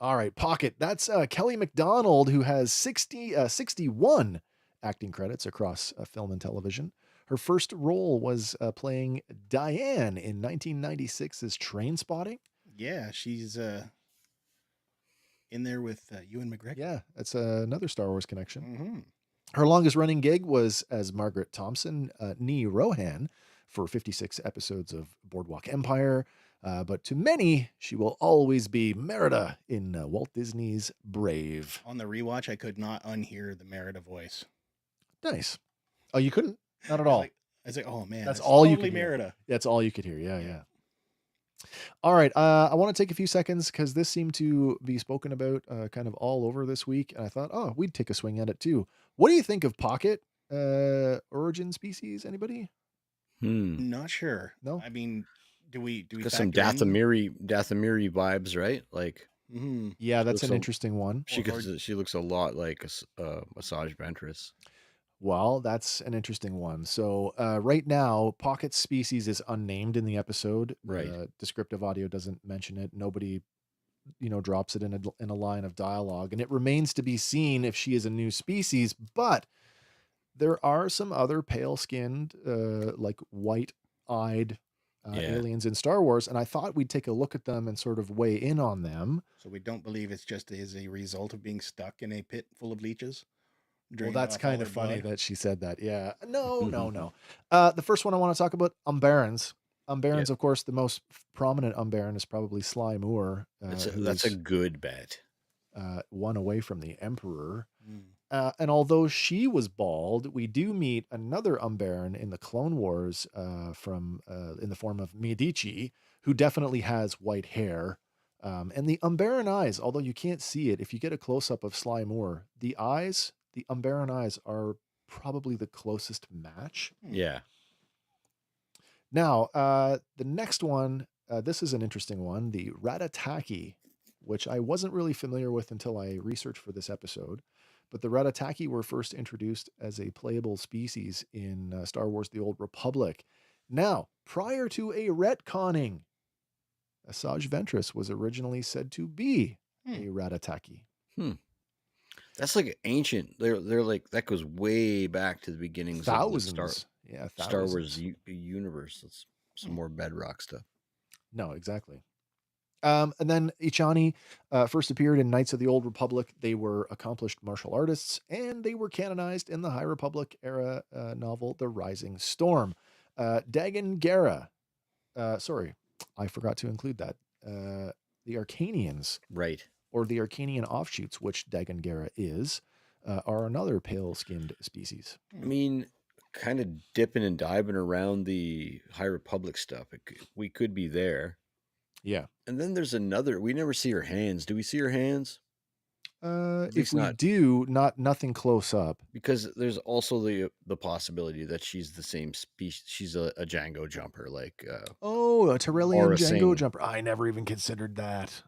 All right, Pocket. That's Kelly MacDonald, who has 61 acting credits across film and television. Her first role was playing Diane in 1996's Trainspotting. Yeah, she's in there with Ewan McGregor. Yeah, that's another Star Wars connection. Mm-hmm. Her longest running gig was as Margaret Thompson, nee Rohan, for 56 episodes of Boardwalk Empire. But to many, she will always be Merida in Walt Disney's Brave. On the rewatch, I could not unhear the Merida voice. Nice. Oh, you couldn't? Not at all. I was like, oh man, that's all totally you could hear. Merida. That's all you could hear. Yeah. All right. I want to take a few seconds because this seemed to be spoken about kind of all over this week. And I thought, we'd take a swing at it too. What do you think of Pocket origin species? Anybody? Not sure. No? I mean, do we got some Dathomiri vibes, right? Like, yeah, that's an interesting one. She looks a lot like a massage ventress. Well, that's an interesting one. So right now, Pocket's species is unnamed in the episode. Right. Descriptive audio doesn't mention it. Nobody, drops it in a line of dialogue, and it remains to be seen if she is a new species. But there are some other pale-skinned, like white-eyed aliens in Star Wars, and I thought we'd take a look at them and sort of weigh in on them. So we don't believe it's just as a result of being stuck in a pit full of leeches? Well, that's kind of funny that she said that. Yeah. No. The first one I want to talk about, Umbarans. Umbarans, of course, the most prominent Umbaran is probably Sly Moore. That's a good bet. 1 away from the Emperor. And although she was bald, we do meet another Umbaran in the Clone Wars in the form of Medici, who definitely has white hair. And the Umbaran eyes, although you can't see it, if you get a close-up of Sly Moore, the Umbaran eyes are probably the closest match. Yeah. Now, the next one, this is an interesting one, the Ratataki, which I wasn't really familiar with until I researched for this episode. But the Ratataki were first introduced as a playable species in Star Wars The Old Republic. Now, prior to a retconning, Asajj Ventress was originally said to be a Ratataki. That's like ancient. They're like, that goes way back to the beginnings of the Star Wars universe. That's some more bedrock stuff. No, exactly. And then Ichani first appeared in Knights of the Old Republic. They were accomplished martial artists, and they were canonized in the High Republic era novel, The Rising Storm. Dagan Gera. Sorry, I forgot to include that. the Arcanians, right, or the Arcanian offshoots, which Dagongera is, are another pale-skinned species. I mean, kind of dipping and diving around the High Republic stuff. We could be there. Yeah. And then there's another. We never see her hands. Do we see her hands? If we do, nothing close up. Because there's also the possibility that she's the same species. She's a Django jumper, like a Tyrellian Django jumper. I never even considered that.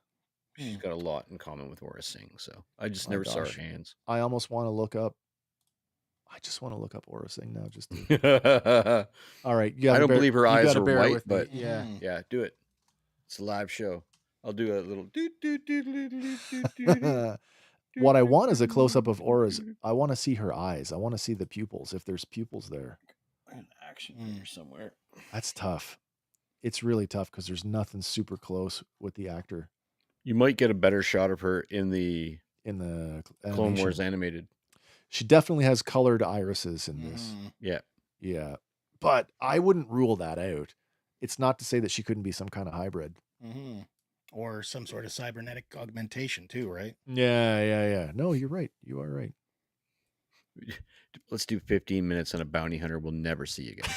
She's got a lot in common with Aura Singh, so I just never saw her hands. I almost want to look up. I just want to look up Aura Singh now. Just to... All right, I don't believe her eyes are white, but yeah, do it. It's a live show. I'll do a little. What I want is a close up of Aura's. I want to see her eyes. I want to see the pupils, if there's pupils there. An action figure somewhere. That's tough. It's really tough because there's nothing super close with the actor. You might get a better shot of her in the Clone Wars animated. She definitely has colored irises in this. Yeah. But I wouldn't rule that out. It's not to say that she couldn't be some kind of hybrid. Mm-hmm. Or some sort of cybernetic augmentation too, right? Yeah. No, you're right. You are right. Let's do 15 minutes on a bounty hunter we'll never see again.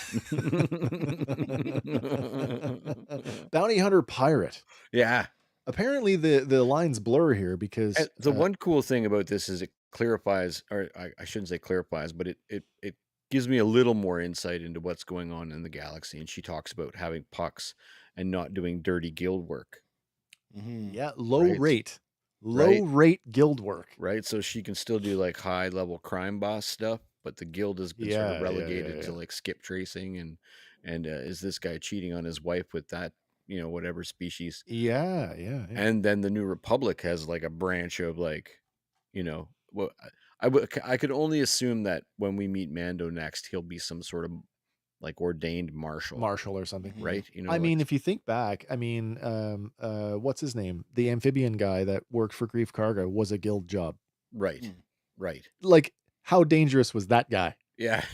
Bounty hunter pirate. Yeah. Apparently the lines blur here because... And the one cool thing about this is it clarifies, or I shouldn't say clarifies, but it gives me a little more insight into what's going on in the galaxy. And she talks about having pucks and not doing dirty guild work. Mm-hmm. Yeah, low rate guild work. Right, so she can still do like high level crime boss stuff, but the guild has been sort of relegated to like skip tracing and is this guy cheating on his wife with that, whatever species. Yeah. And then the New Republic has like a branch of like, well, I could only assume that when we meet Mando next, he'll be some sort of like ordained marshal or something, right? I mean, if you think back, what's his name? The amphibian guy that worked for Grief Karga was a guild job. Right. Like, how dangerous was that guy? Yeah.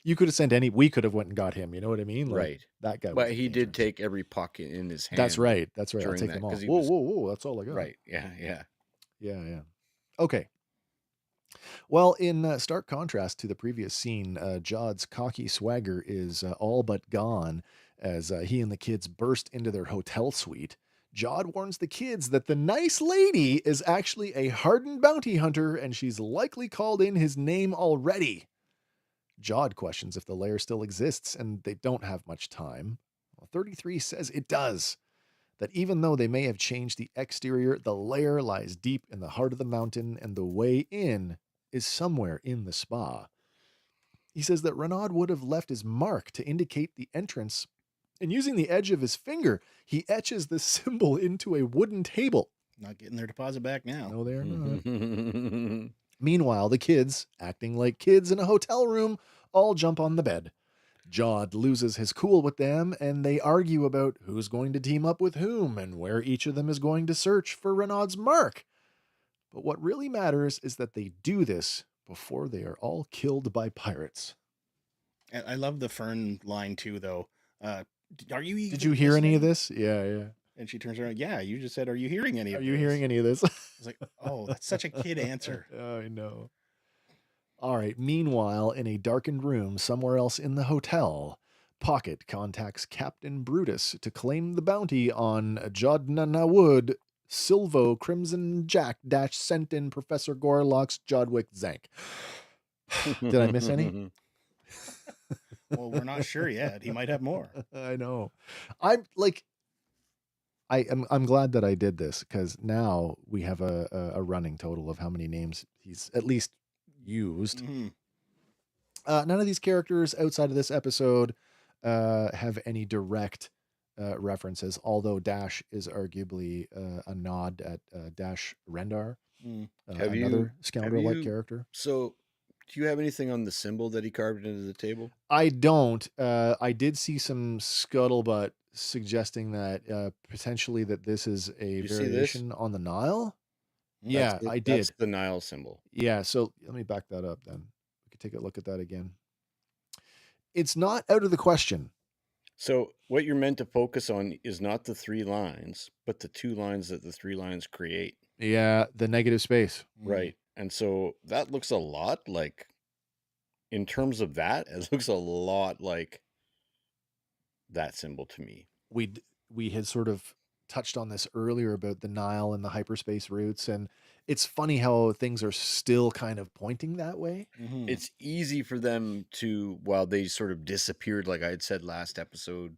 You could have sent we could have went and got him. You know what I mean? Like, right. That guy. But he did take every puck in his hand. That's right. I'll take them all. Whoa. That's all I got. Right. Yeah. Okay. Well, in stark contrast to the previous scene, Jod's cocky swagger is all but gone as he and the kids burst into their hotel suite. Jod warns the kids that the nice lady is actually a hardened bounty hunter and she's likely called in his name already. Jod questions if the lair still exists and they don't have much time. Well, 33 says it does. That even though they may have changed the exterior, the lair lies deep in the heart of the mountain and the way in is somewhere in the spa. He says that Renaud would have left his mark to indicate the entrance, and using the edge of his finger, he etches the symbol into a wooden table. Not getting their deposit back now. No, they're not. Meanwhile, the kids, acting like kids in a hotel room, all jump on the bed. Jod loses his cool with them, and they argue about who's going to team up with whom and where each of them is going to search for Renaud's mark. But what really matters is that they do this before they are all killed by pirates. And I love the Fern line too, though. Did you hear any of this? Yeah. And she turns around. Yeah, you just said, "Are you hearing any of this?" Are you hearing any of this? It's like, oh, that's such a kid answer. I know. All right. Meanwhile, in a darkened room somewhere else in the hotel, Pocket contacts Captain Brutus to claim the bounty on Jodnana Wood, Silvo Crimson Jack - sent in Professor Gorlock's Jodwick Zank. Did I miss any? Well, we're not sure yet. He might have more. I know. I'm glad that I did this because now we have a running total of how many names he's at least used. Mm-hmm. None of these characters outside of this episode have any direct references, although Dash is arguably a nod at Dash Rendar, another scoundrel-like character. So, do you have anything on the symbol that he carved into the table? I don't. I did see some scuttlebutt suggesting that potentially that this is a variation on the Nile. I did. That's the Nile symbol. Yeah, so let me back that up then. We could take a look at that again. It's not out of the question So what you're meant to focus on is not the 3 lines, but the 2 lines that the 3 lines create. Yeah, the negative space. Right. And so that looks a lot like, in terms of that, it looks a lot like that symbol to me. We had sort of touched on this earlier about the Nile and the hyperspace routes, and it's funny how things are still kind of pointing that way. It's easy for them to, while they sort of disappeared, like I had said last episode,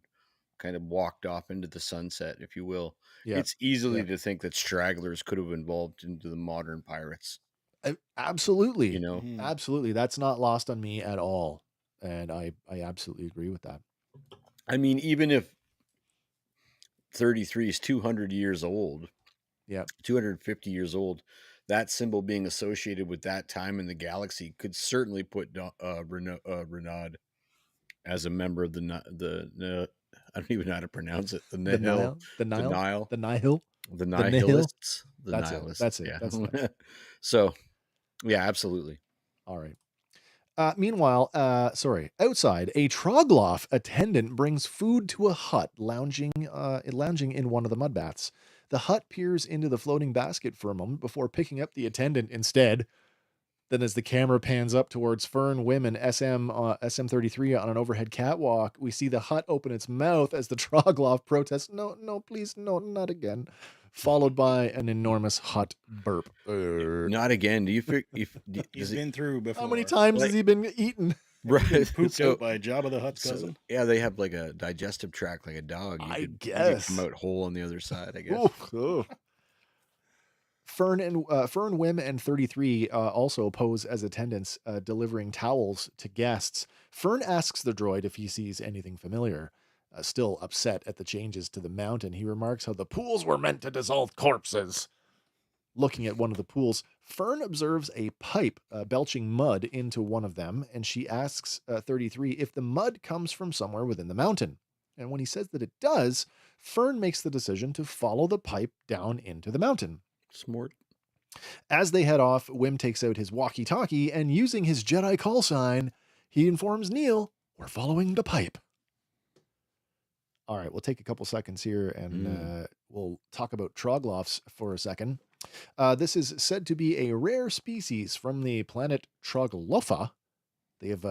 kind of walked off into the sunset, if you will. Yeah. It's easily to think that stragglers could have evolved into the modern pirates. Absolutely. You know? Absolutely. That's not lost on me at all. And I absolutely agree with that. I mean, even if 33 is 200 years old, 250 years old, that symbol being associated with that time in the galaxy could certainly put Renaud as a member of the I don't even know how to pronounce it. The Nihilists. That's it. Yeah. That's it. So, yeah, absolutely. All right. Meanwhile, outside, a Trogloff attendant brings food to a hut lounging in one of the mud baths. The hut peers into the floating basket for a moment before picking up the attendant instead. Then as the camera pans up towards Fern, Wim, and SM33 on an overhead catwalk, we see the hut open its mouth as the Trogloff protests, no, please, no, not again. Followed by an enormous hut burp. Not again. Do you feel he's been through before? How many times has he been eaten? Right. Been pooped out by Jabba the Hutt's cousin? Yeah, they have like a digestive tract like a dog. I guess. You could come guess. out whole on the other side, I guess. Fern, Wim, and 33 also pose as attendants, delivering towels to guests. Fern asks the droid if he sees anything familiar. Still upset at the changes to the mountain, he remarks how the pools were meant to dissolve corpses. Looking at one of the pools, Fern observes a pipe belching mud into one of them, and she asks 33 if the mud comes from somewhere within the mountain. And when he says that it does, Fern makes the decision to follow the pipe down into the mountain. Smart. As they head off, Wim takes out his walkie-talkie, and using his Jedi call sign, he informs Neil, "We're following the pipe." All right, we'll take a couple seconds here, and we'll talk about Trogloffs for a second. This is said to be a rare species from the planet Trogloffa. They have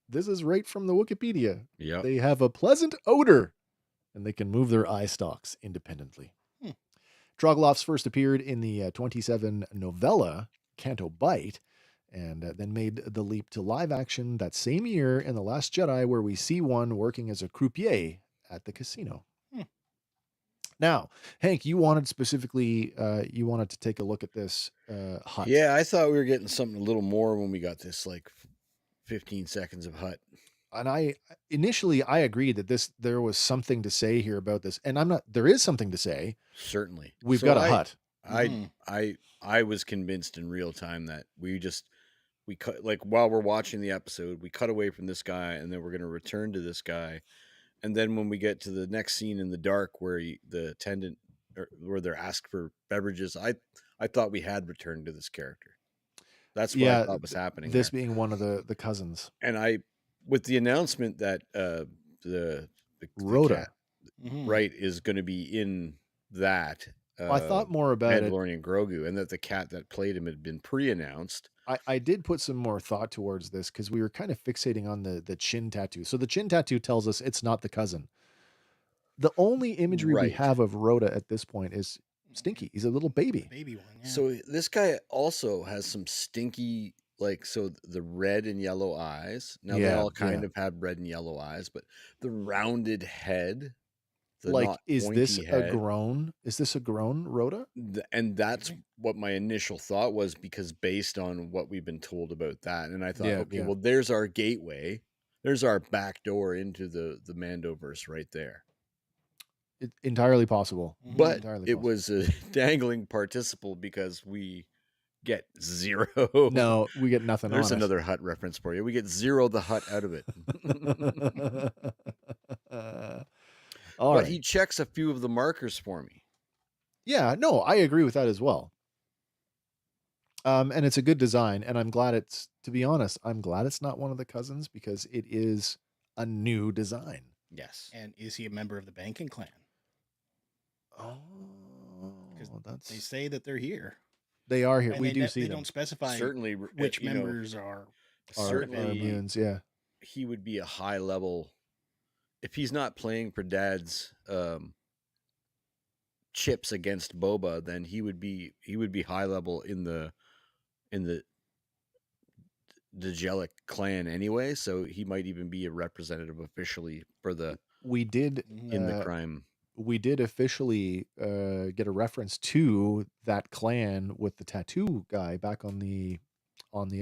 this is right from the Wikipedia. Yeah. They have a pleasant odor, and they can move their eye stalks independently. Trogloffs first appeared in the 27 novella Canto Bight, and then made the leap to live action that same year in The Last Jedi, where we see one working as a croupier at the casino. Now, Hank, you wanted specifically, to take a look at this hut. Yeah, I thought we were getting something a little more when we got this, like 15 seconds of hut. And initially I agreed that there was something to say here about this, and there is something to say. Certainly. We've got a hut. I was convinced in real time that we cut, like, while we're watching the episode, we cut away from this guy, and then we're going to return to this guy. And then when we get to the next scene in the dark where the attendant, where they're asked for beverages, I thought we had returned to this character. That's what I thought was happening. This being one of the cousins. And with the announcement that the Rhoda, cat, right, is going to be in that. I thought more about Mandalorian Grogu, and that the cat that played him had been pre-announced. I did put some more thought towards this because we were kind of fixating on the chin tattoo. So the chin tattoo tells us it's not the cousin. The only imagery we have of Rhoda at this point is Stinky. He's a little baby. Baby one. Yeah. So this guy also has some stinky, like, so the red and yellow eyes. Now they all kind of have red and yellow eyes, but the rounded head. Is this a grown Rhoda? And that's what my initial thought was, because based on what we've been told about that. And I thought, well, there's our gateway. There's our back door into the Mandoverse right there. It's entirely possible. But it was a dangling participle because we get zero. No, we get nothing. There's another hut reference for you. We get zero the hut out of it. But he checks a few of the markers for me. Yeah, no, I agree with that as well. And it's a good design, and I'm glad to be honest, I'm glad it's not one of the cousins, because it is a new design. Yes. And is he a member of the banking clan? Oh, Because that's... they say that they're here. They are here. And We do see they them. don't specify Certainly, which members are certainly immunes. Yeah, he would be a high level if he's not playing for Dad's chips against Boba. Then he would be high level in the Degelic clan anyway. So he might even be a representative officially for the in the crime. We did officially get a reference to that clan with the tattoo guy back on the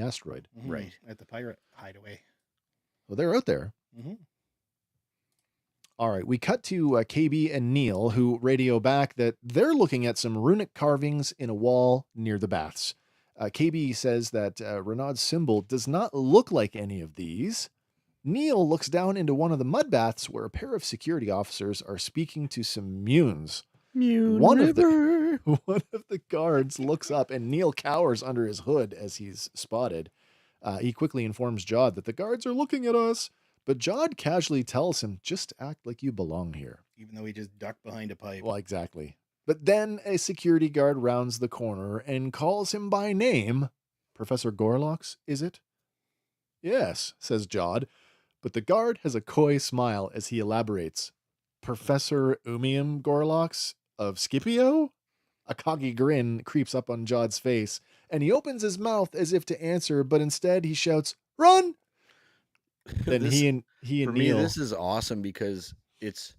asteroid. Right. At the pirate hideaway. Well, they're out there. All right, we cut to KB and Neil, who radio back that they're looking at some runic carvings in a wall near the baths. KB says that Renaud's symbol does not look like any of these. Neil looks down into one of the mud baths where a pair of security officers are speaking to some munes. One of the guards looks up and Neil cowers under his hood as he's spotted. He quickly informs Jod that the guards are looking at us, but Jod casually tells him, just act like you belong here. Even though he just ducked behind a pipe. Well, exactly. But then a security guard rounds the corner and calls him by name. Professor Gorlox, is it? Yes, says Jod. But the guard has a coy smile as he elaborates. Professor Umium Gorlox of Scipio? A cocky grin creeps up on Jod's face, and he opens his mouth as if to answer, but instead he shouts, "Run!" Then he and for Neil... me, this is awesome because it's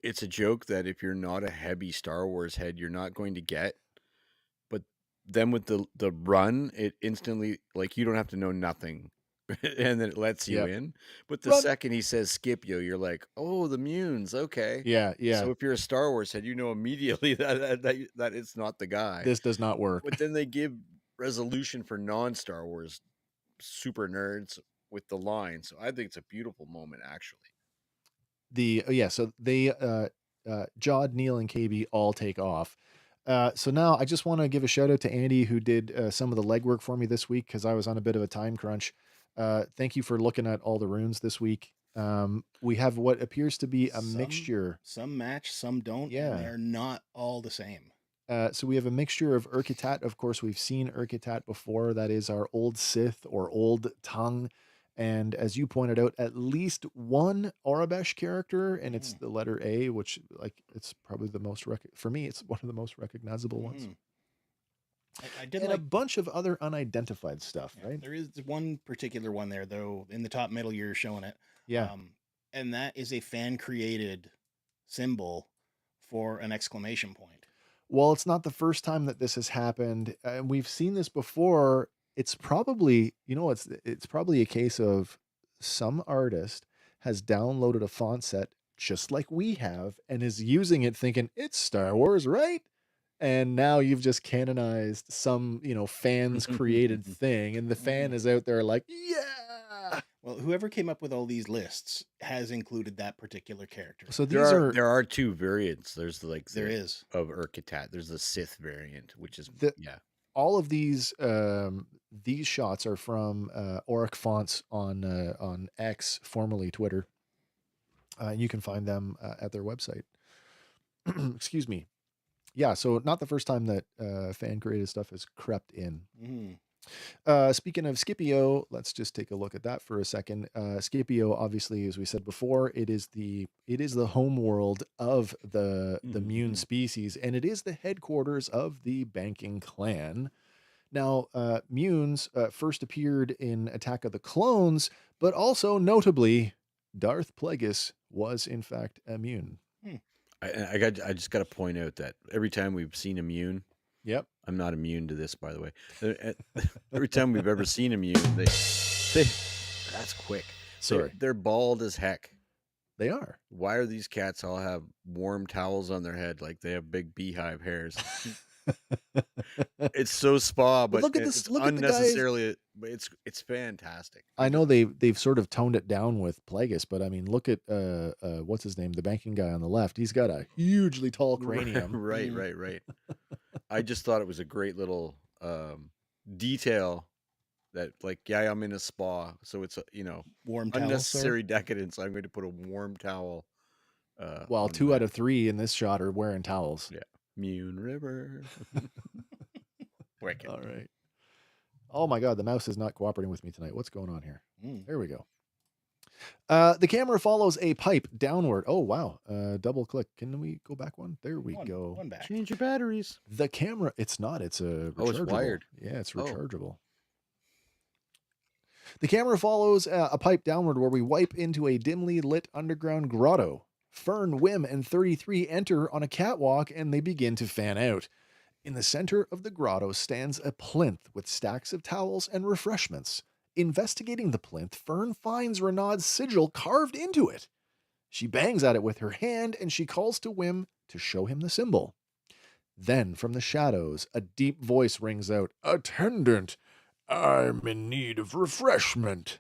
a joke that if you're not a heavy Star Wars head, you're not going to get. But then with the run, it instantly, like, you don't have to know nothing. And then it lets you in. But the second he says Scipio, you're like, oh, the Munes, okay. Yeah. So if you're a Star Wars head, you know immediately that it's not the guy. This does not work. But then they give resolution for non-Star Wars super nerds with the line. So I think it's a beautiful moment, actually. So they Jod, Neil, and KB all take off. So now I just want to give a shout out to Andy, who did some of the legwork for me this week because I was on a bit of a time crunch. Thank you for looking at all the runes this week. We have what appears to be a mixture. Some match, some don't. Yeah. And they're not all the same. So we have a mixture of Urkitat. Of course, we've seen Urkitat before. That is our old Sith or old tongue. And as you pointed out, at least one Aurebesh character, and it's the letter A, which, like, it's probably the most for me, it's one of the most recognizable ones. I did a bunch of other unidentified stuff, right? There is one particular one there, though, in the top middle, you're showing it. Yeah. And that is a fan-created symbol for an exclamation point. Well, it's not the first time that this has happened. And we've seen this before. It's probably, it's probably a case of some artist has downloaded a font set just like we have and is using it thinking it's Star Wars, right? And now you've just canonized some, fans created thing. And the fan is out there like, yeah. Well, whoever came up with all these lists has included that particular character. So there are two variants. There's of Urkitat. There's the Sith variant, which is all of these shots are from Auric Fonts on X, formerly Twitter. You can find them at their website. Excuse me. Yeah, so not the first time that fan created stuff has crept in. Speaking of Scipio, let's just take a look at that for a second. Scipio, obviously, as we said before, it is the home world of the Mune species, and it is the headquarters of the banking clan. Now, Munes first appeared in Attack of the Clones, but also notably, Darth Plagueis was in fact a Mune. I just got to point out that every time we've seen a Mune, I'm not immune to this, by the way. Every time we've ever seen a Mune, they that's quick. Sorry, they're bald as heck. They are. Why are these cats all have warm towels on their head like they have big beehive hairs? It's so spa, but look at this. Look unnecessarily. But it's fantastic. I know they've sort of toned it down with Plagueis, but I mean, look at what's his name, the banking guy on the left. He's got a hugely tall cranium. Right. I just thought it was a great little detail That like, yeah, I'm in a spa, so it's Warm towel, sir. unnecessary decadence. I'm going to put a warm towel. Well, on 2 out of 3 in this shot are wearing towels. Yeah, Moon River. Wicked. All right. Oh my God, the mouse is not cooperating with me tonight. What's going on here? There we go. The camera follows a pipe downward. Oh, wow. Double click. Can we go back one? There we go. One back. Change your batteries. The camera, it's not. It's a rechargeable. Oh, it's wired. Yeah, it's rechargeable. The camera follows a pipe downward where we wipe into a dimly lit underground grotto. Fern, Wim, and 33 enter on a catwalk and they begin to fan out. In the center of the grotto stands a plinth with stacks of towels and refreshments. Investigating the plinth, Fern finds Renaud's sigil carved into it. She bangs at it with her hand and she calls to Wim to show him the symbol. Then, from the shadows, a deep voice rings out, "Attendant, I'm in need of refreshment."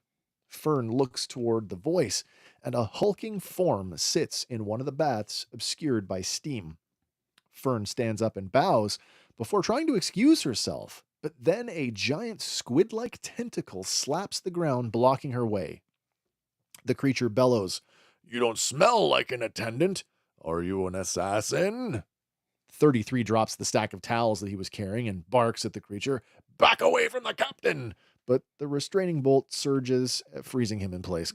Fern looks toward the voice, and a hulking form sits in one of the baths obscured by steam. Fern stands up and bows before trying to excuse herself, but then a giant squid-like tentacle slaps the ground, blocking her way. The creature bellows, "You don't smell like an attendant. Are you an assassin?" 33 drops the stack of towels that he was carrying and barks at the creature, "Back away from the captain!" But the restraining bolt surges, freezing him in place.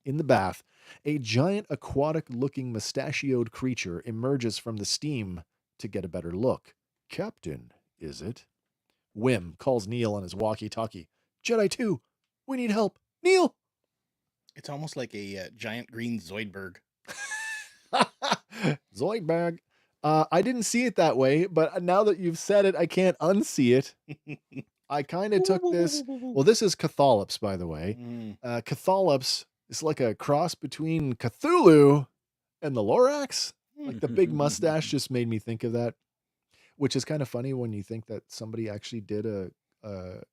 In the bath, a giant aquatic-looking mustachioed creature emerges from the steam to get a better look. "Captain, is it?" Wim calls Neil on his walkie-talkie. "Jedi 2, we need help. Neil!" It's almost like a giant green Zoidberg. Zoidberg. I didn't see it that way, but now that you've said it, I can't unsee it. I kind of took this. Well, this is Catholops, by the way. Catholops is like a cross between Cthulhu and the Lorax. Like the big mustache just made me think of that, which is kind of funny when you think that somebody actually did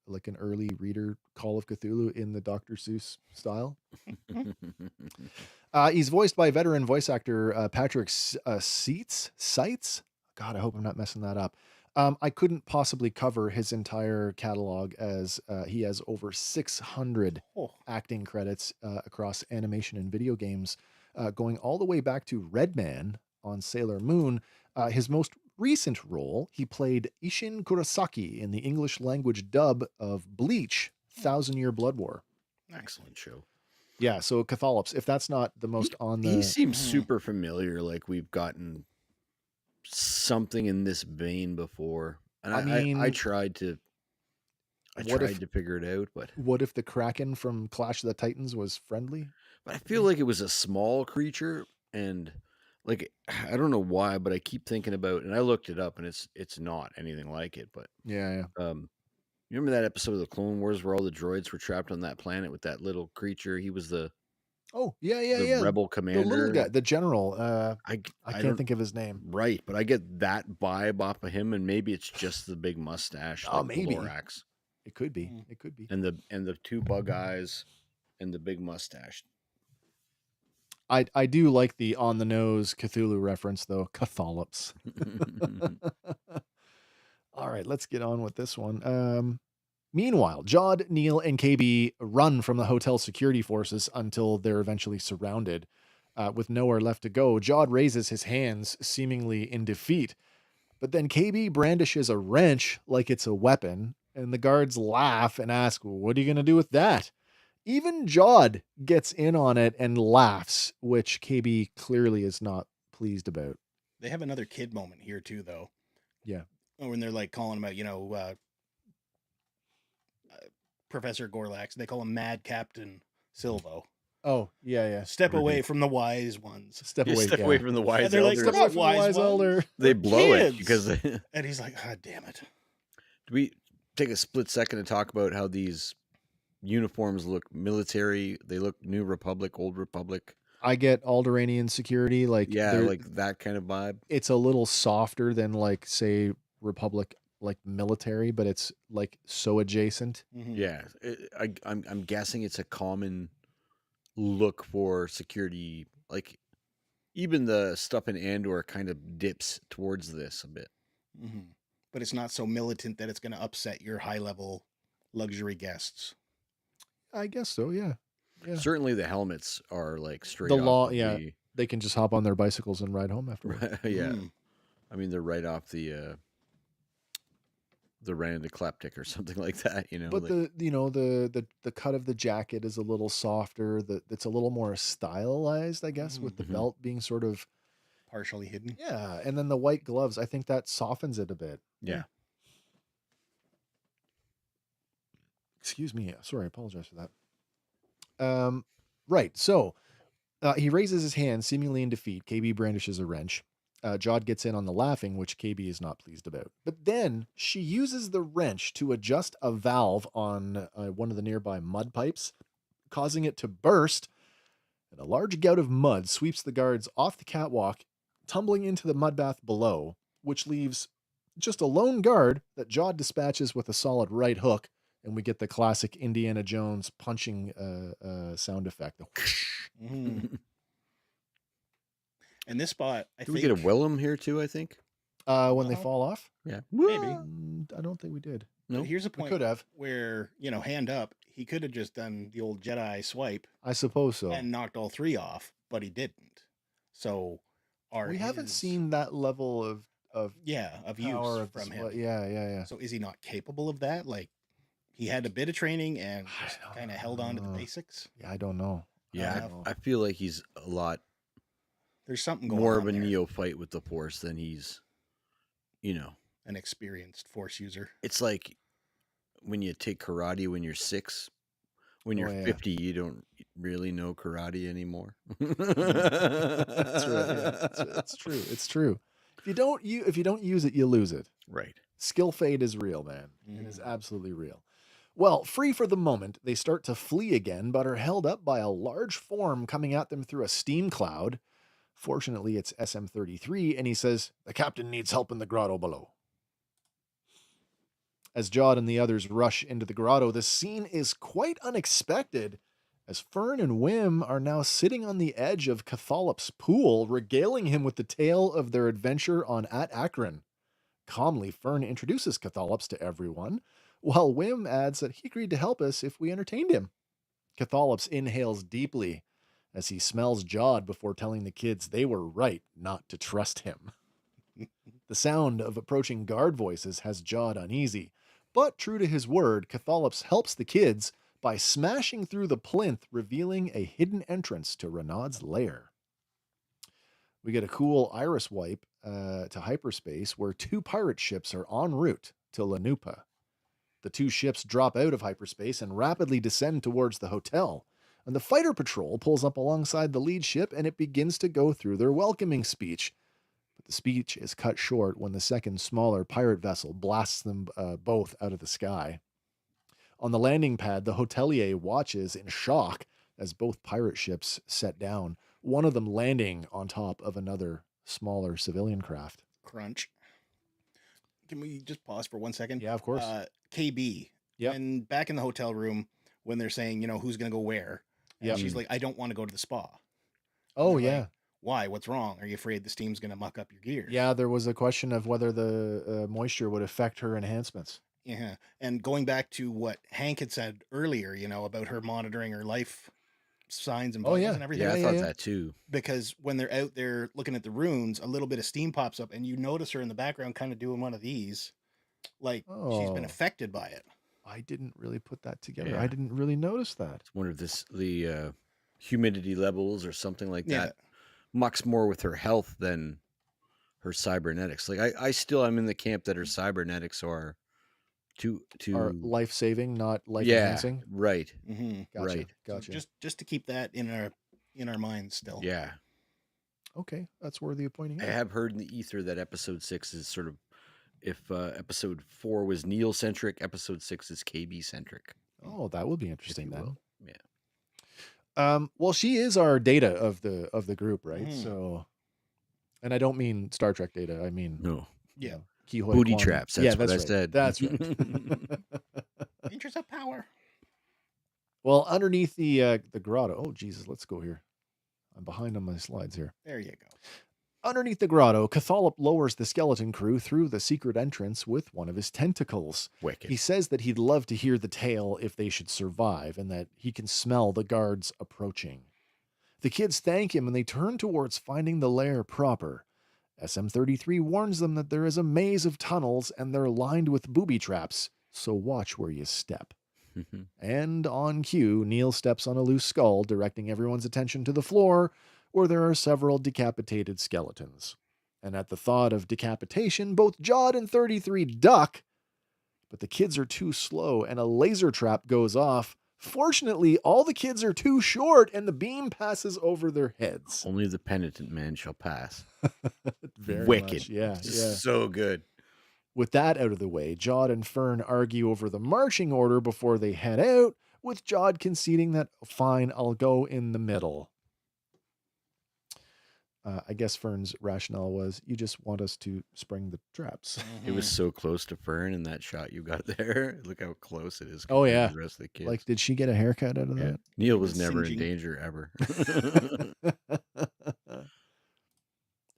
like an early reader Call of Cthulhu in the Dr. Seuss style. He's voiced by veteran voice actor Patrick Seitz. God, I hope I'm not messing that up. I couldn't possibly cover his entire catalog as he has over 600 acting credits across animation and video games, going all the way back to Redman on Sailor Moon. His most recent role, he played Ishin Kurosaki in the English language dub of Bleach, 1,000-Year Blood War. Excellent show. Yeah, so Catholops, if that's not the most on the... He seems super familiar, like we've gotten something in this vein before. And I tried to figure it out, but... What if the Kraken from Clash of the Titans was friendly? But I feel like it was a small creature, and... Like, I don't know why, but I keep thinking about, and I looked it up, and it's not anything like it. But yeah. You remember that episode of the Clone Wars where all the droids were trapped on that planet with that little creature? He was the rebel commander, the little guy, the general. I can't think of his name. Right, but I get that vibe off of him, and maybe it's just the big mustache. Oh, like maybe Lorax. It could be. It could be. And the two bug eyes, and the big mustache. I do like the on the nose Cthulhu reference though. Catholops. All right, let's get on with this one. Meanwhile, Jod, Neil, and KB run from the hotel security forces until they're eventually surrounded. With nowhere left to go, Jod raises his hands, seemingly in defeat. But then KB brandishes a wrench like it's a weapon, and the guards laugh and ask, "What are you going to do with that?" Even Jod gets in on it and laughs, which KB clearly is not pleased about. They have another kid moment here too, though. Yeah. When they're like calling about, Professor Gorlax. They call him Mad Captain Silvo. Oh, yeah. Step away from the wise ones. Step away from the wise they're elders. Like, "Step wise elder. They blow Kids." it because and he's like, "God damn it." Do we take a split second to talk about how these uniforms look military? They look New Republic, Old Republic. I get Alderaanian security, like like that kind of vibe. It's a little softer than like say Republic, like military, but it's like so adjacent. Mm-hmm. Yeah, I'm guessing it's a common look for security. Like even the stuff in Andor kind of dips towards this a bit. Mm-hmm. but it's not so militant that it's going to upset your high-level luxury guests. I guess so, yeah. Certainly the helmets are like straight The off law, of yeah. They can just hop on their bicycles and ride home afterwards. yeah. I mean, they're right off the Rand the Kleptic or something like that, But like, the cut of the jacket is a little softer. It's a little more stylized, I guess, with the belt being sort of partially hidden. Yeah, and then the white gloves, I think that softens it a bit. Yeah. Excuse me. Sorry, I apologize for that. Right. So he raises his hand, seemingly in defeat. KB brandishes a wrench. Jod gets in on the laughing, which KB is not pleased about. But then she uses the wrench to adjust a valve on one of the nearby mud pipes, causing it to burst. And a large gout of mud sweeps the guards off the catwalk, tumbling into the mud bath below, which leaves just a lone guard that Jod dispatches with a solid right hook. And we get the classic Indiana Jones punching sound effect. And this spot, I think... we get a Willem here too, I think? When they fall off? Yeah. Maybe. I don't think we did. No. Here's a point we could have. Where, hand up, he could have just done the old Jedi swipe. I suppose so. And knocked all three off, but he didn't. So we haven't seen that level of use from him. Yeah. So is he not capable of that? Like, he had a bit of training and just kind of held on to the basics? Yeah, I don't know. Yeah, I feel like he's a lot... There's something going more on of a there. neophyte with the Force than he's, an experienced Force user. It's like when you take karate when you're 6, when you're 50, you don't really know karate anymore. That's right. Yeah. It's true. It's true. If you don't use it, you lose it. Right. Skill fade is real, man. It is absolutely real. Well, free for the moment, they start to flee again, but are held up by a large form coming at them through a steam cloud. Fortunately, it's SM-33, and he says, "The captain needs help in the grotto below." As Jod and the others rush into the grotto, the scene is quite unexpected, as Fern and Wim are now sitting on the edge of Catholop's pool, regaling him with the tale of their adventure on At Akron. Calmly, Fern introduces Catholops to everyone, while Wim adds that he agreed to help us if we entertained him. Catholops inhales deeply as he smells Jod before telling the kids they were right not to trust him. The sound of approaching guard voices has Jod uneasy, but true to his word, Catholops helps the kids by smashing through the plinth, revealing a hidden entrance to Renaud's lair. We get a cool iris wipe to hyperspace where 2 pirate ships are en route to Lanupa. The 2 ships drop out of hyperspace and rapidly descend towards the hotel, and the fighter patrol pulls up alongside the lead ship and it begins to go through their welcoming speech. But the speech is cut short when the second smaller pirate vessel blasts them both out of the sky. On the landing pad, the hotelier watches in shock as both pirate ships set down, one of them landing on top of another smaller civilian craft. Crunch. Can we just pause for 1 second? Yeah, of course. KB. Yep. And back in the hotel room, when they're saying, who's going to go where? And she's like, I don't want to go to the spa. Oh, yeah. Like, why? What's wrong? Are you afraid the steam's going to muck up your gear? Yeah, there was a question of whether the moisture would affect her enhancements. Yeah. And going back to what Hank had said earlier, about her monitoring her life signs and buttons and everything. Yeah, I thought that too. Because when they're out there looking at the runes, a little bit of steam pops up and you notice her in the background kind of doing one of these. Like she's been affected by it. I didn't really put that together. I didn't really notice that. I wonder if the humidity levels or something like that mucks more with her health than her cybernetics. Like I'm in the camp that her cybernetics are are life-saving, not life-enhancing. Right. Mm-hmm. Gotcha. So just to keep that in our minds still. Yeah. Okay, that's worthy of pointing out. I have heard in the ether that episode 6 is sort of, if episode 4 was Neil-centric, episode 6 is KB-centric. Oh, that will be interesting then. Yeah. Well, she is our Data of the group, right? So, and I don't mean Star Trek Data. I mean Keyhoe booty Quantum. traps. That's what I right. said. That's right. Interest of power. Well, underneath the grotto. Oh, Jesus, let's go here. I'm behind on my slides here. There you go. Underneath the grotto, Cathalop lowers the skeleton crew through the secret entrance with one of his tentacles. Wicked. He says that he'd love to hear the tale if they should survive, and that he can smell the guards approaching. The kids thank him and they turn towards finding the lair proper. SM-33 warns them that there is a maze of tunnels and they're lined with booby traps, so watch where you step. And on cue, Neil steps on a loose skull, directing everyone's attention to the floor, where there are several decapitated skeletons. And at the thought of decapitation, both Jod and 33 duck, but the kids are too slow and a laser trap goes off. Fortunately, all the kids are too short and the beam passes over their heads. Only the penitent man shall pass. Very wicked. Much. Yeah. So good. With that out of the way, Jod and Fern argue over the marching order before they head out, with Jod conceding that, fine, I'll go in the middle. I guess Fern's rationale was, you just want us to spring the traps. It was so close to Fern in that shot you got there. Look how close it is. Oh, yeah. To the rest of the kids. Like, did she get a haircut out of that? Neil was never in danger, ever.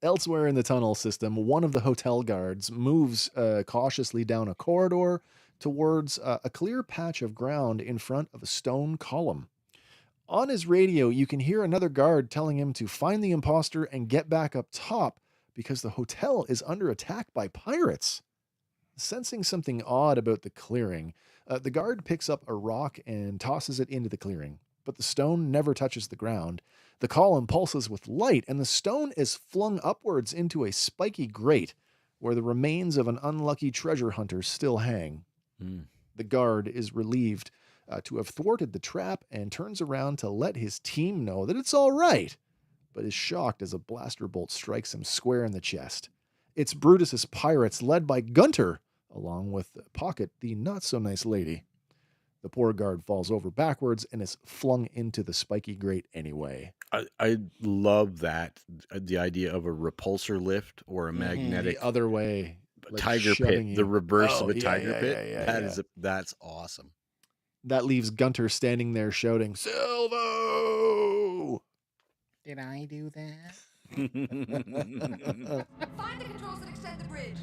Elsewhere in the tunnel system, one of the hotel guards moves cautiously down a corridor towards a clear patch of ground in front of a stone column. On his radio, you can hear another guard telling him to find the imposter and get back up top because the hotel is under attack by pirates. Sensing something odd about the clearing, the guard picks up a rock and tosses it into the clearing, but the stone never touches the ground. The column pulses with light, and the stone is flung upwards into a spiky grate where the remains of an unlucky treasure hunter still hang. The guard is relieved to have thwarted the trap and turns around to let his team know that it's all right, but is shocked as a blaster bolt strikes him square in the chest. It's Brutus's pirates led by Gunter, along with Pocket, the not-so-nice lady. The poor guard falls over backwards and is flung into the spiky grate anyway. I love that, the idea of a repulsor lift or a magnetic... The other way. Like tiger pit, the reverse of a tiger pit. That's awesome. That leaves Gunter standing there shouting, Silvo! Did I do that? Find the controls that extend the bridge.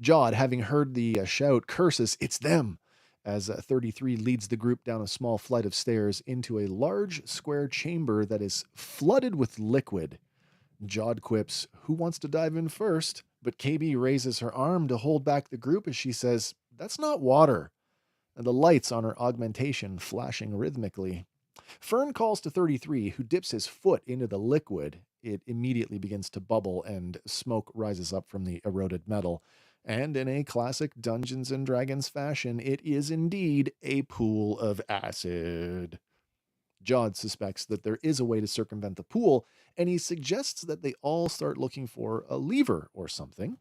Jod, having heard the shout, curses, it's them, as 33 leads the group down a small flight of stairs into a large square chamber that is flooded with liquid. Jod quips, who wants to dive in first? But KB raises her arm to hold back the group as she says, that's not water. And the lights on her augmentation flashing rhythmically. Fern calls to 33, who dips his foot into the liquid. It immediately begins to bubble and smoke rises up from the eroded metal. And in a classic Dungeons & Dragons fashion, it is indeed a pool of acid. Jod suspects that there is a way to circumvent the pool, and he suggests that they all start looking for a lever or something.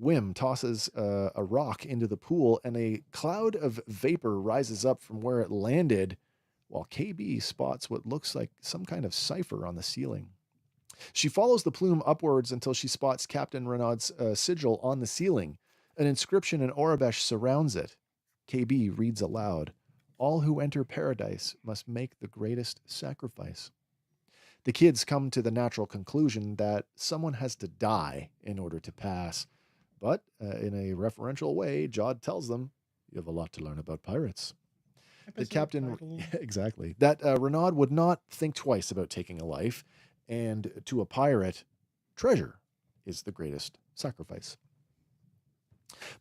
Wim tosses a rock into the pool, and a cloud of vapor rises up from where it landed, while KB spots what looks like some kind of cipher on the ceiling. She follows the plume upwards until she spots Captain Renaud's sigil on the ceiling. An inscription in Orabesh surrounds it. KB reads aloud, all who enter paradise must make the greatest sacrifice. The kids come to the natural conclusion that someone has to die in order to pass. But in a referential way, Jod tells them, you have a lot to learn about pirates. The captain, exactly, that Renaud would not think twice about taking a life, and to a pirate, treasure is the greatest sacrifice.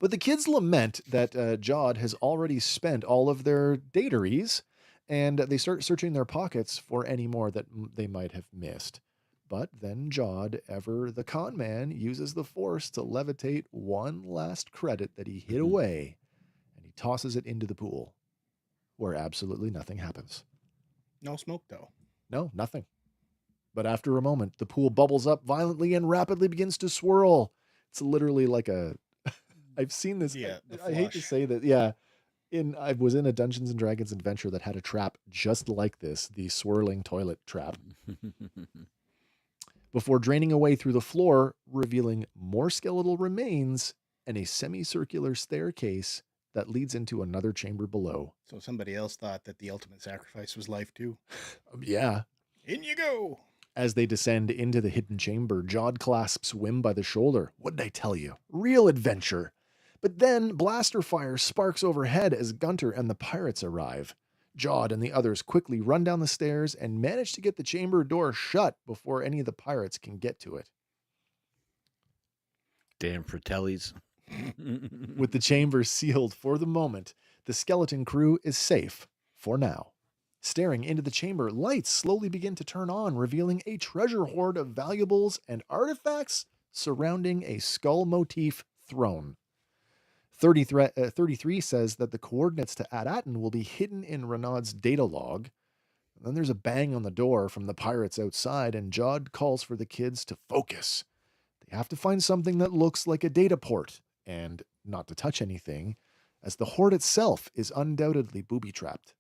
But the kids lament that Jod has already spent all of their dataries, and they start searching their pockets for any more that they might have missed. But then Jod, ever the con man, uses the force to levitate one last credit that he hid away, and he tosses it into the pool, where absolutely nothing happens. No smoke, though. No, nothing. But after a moment, the pool bubbles up violently and rapidly begins to swirl. It's literally like a... I've seen this. Yeah, I hate to say that. Yeah. I was in a Dungeons and Dragons adventure that had a trap just like this, the swirling toilet trap. Before draining away through the floor, revealing more skeletal remains and a semicircular staircase that leads into another chamber below. So somebody else thought that the ultimate sacrifice was life too. Yeah. In you go. As they descend into the hidden chamber, Jod clasps Wim by the shoulder. What did I tell you? Real adventure. But then blaster fire sparks overhead as Gunter and the pirates arrive. Jod and the others quickly run down the stairs and manage to get the chamber door shut before any of the pirates can get to it. Damn Fratellis. With the chamber sealed for the moment, the skeleton crew is safe for now. Staring into the chamber, lights slowly begin to turn on, revealing a treasure hoard of valuables and artifacts surrounding a skull motif throne. 33 says that the coordinates to Ad-Atten will be hidden in Renaud's data log. And then there's a bang on the door from the pirates outside, and Jod calls for the kids to focus. They have to find something that looks like a data port, and not to touch anything, as the hoard itself is undoubtedly booby-trapped.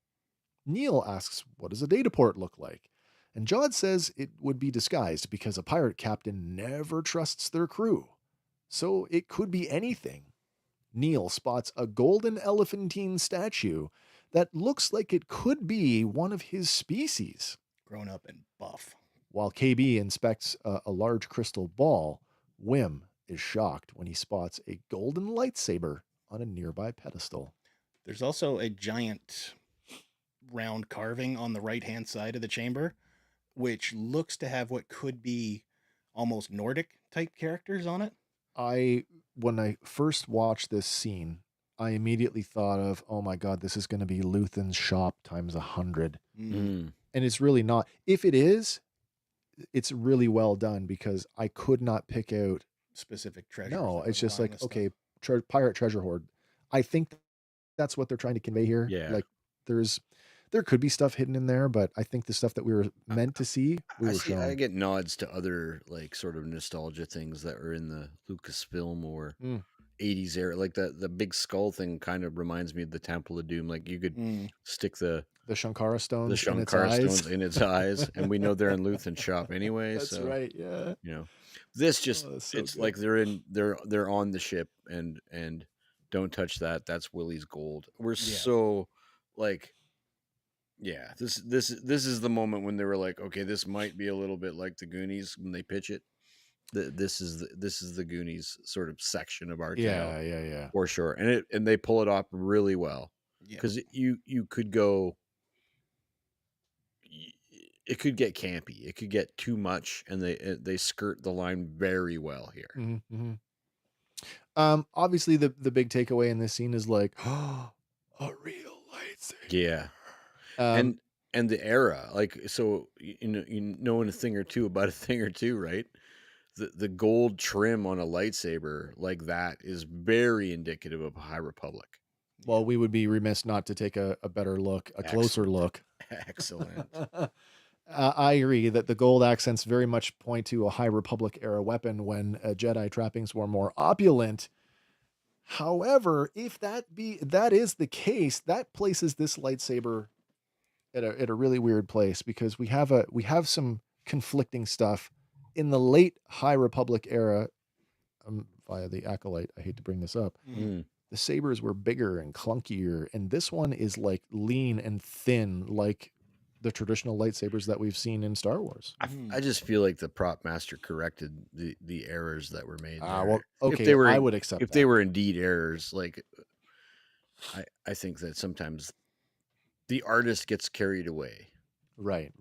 Neil asks, what does a data port look like? And Jod says it would be disguised because a pirate captain never trusts their crew. So it could be anything. Neil spots a golden elephantine statue that looks like it could be one of his species. Grown up and buff. While KB inspects a large crystal ball, Wim is shocked when he spots a golden lightsaber on a nearby pedestal. There's also a giant round carving on the right-hand side of the chamber, which looks to have what could be almost Nordic type characters on it. When I first watched this scene, I immediately thought of, oh my God, this is going to be Luthen's shop times 100. And it's really not. If it is, it's really well done because I could not pick out specific treasures. No, it's just like, okay, pirate treasure hoard. I think that's what they're trying to convey here. Yeah. Like there could be stuff hidden in there, but I think the stuff that we were meant to see, I get nods to other like sort of nostalgia things that were in the Lucasfilm or 80s era. Like the big skull thing kind of reminds me of the Temple of Doom. Like you could stick the Shankara stones, in its eyes, and we know they're in Luthen's shop anyway. That's so, right. Yeah. You know, this just it's good. Like they're on the ship and don't touch that. That's Willie's gold. We're so like. Yeah, this is the moment when they were like, okay, this might be a little bit like the Goonies when they pitch it. This is the Goonies sort of section of our tale. Yeah, for sure. And they pull it off really well because you could go, it could get campy, it could get too much, and they skirt the line very well here. Mm-hmm. Obviously the big takeaway in this scene is like, oh, a real lightsaber. Yeah. And the era, like, so you know a thing or two about a thing or two, right? The gold trim on a lightsaber like that is very indicative of High Republic. Well, we would be remiss not to take a better look, closer look. Excellent. I agree that the gold accents very much point to a High Republic era weapon when Jedi trappings were more opulent. However, if that is the case, that places this lightsaber at a really weird place because we have some conflicting stuff in the late High Republic era via the Acolyte. I hate to bring this up. The sabers were bigger and clunkier, and this one is like lean and thin, like the traditional lightsabers that we've seen in Star Wars. I just feel like the prop master corrected the errors that were made. Well, okay, I would accept if they were indeed errors. Like, I think that sometimes the artist gets carried away. Right.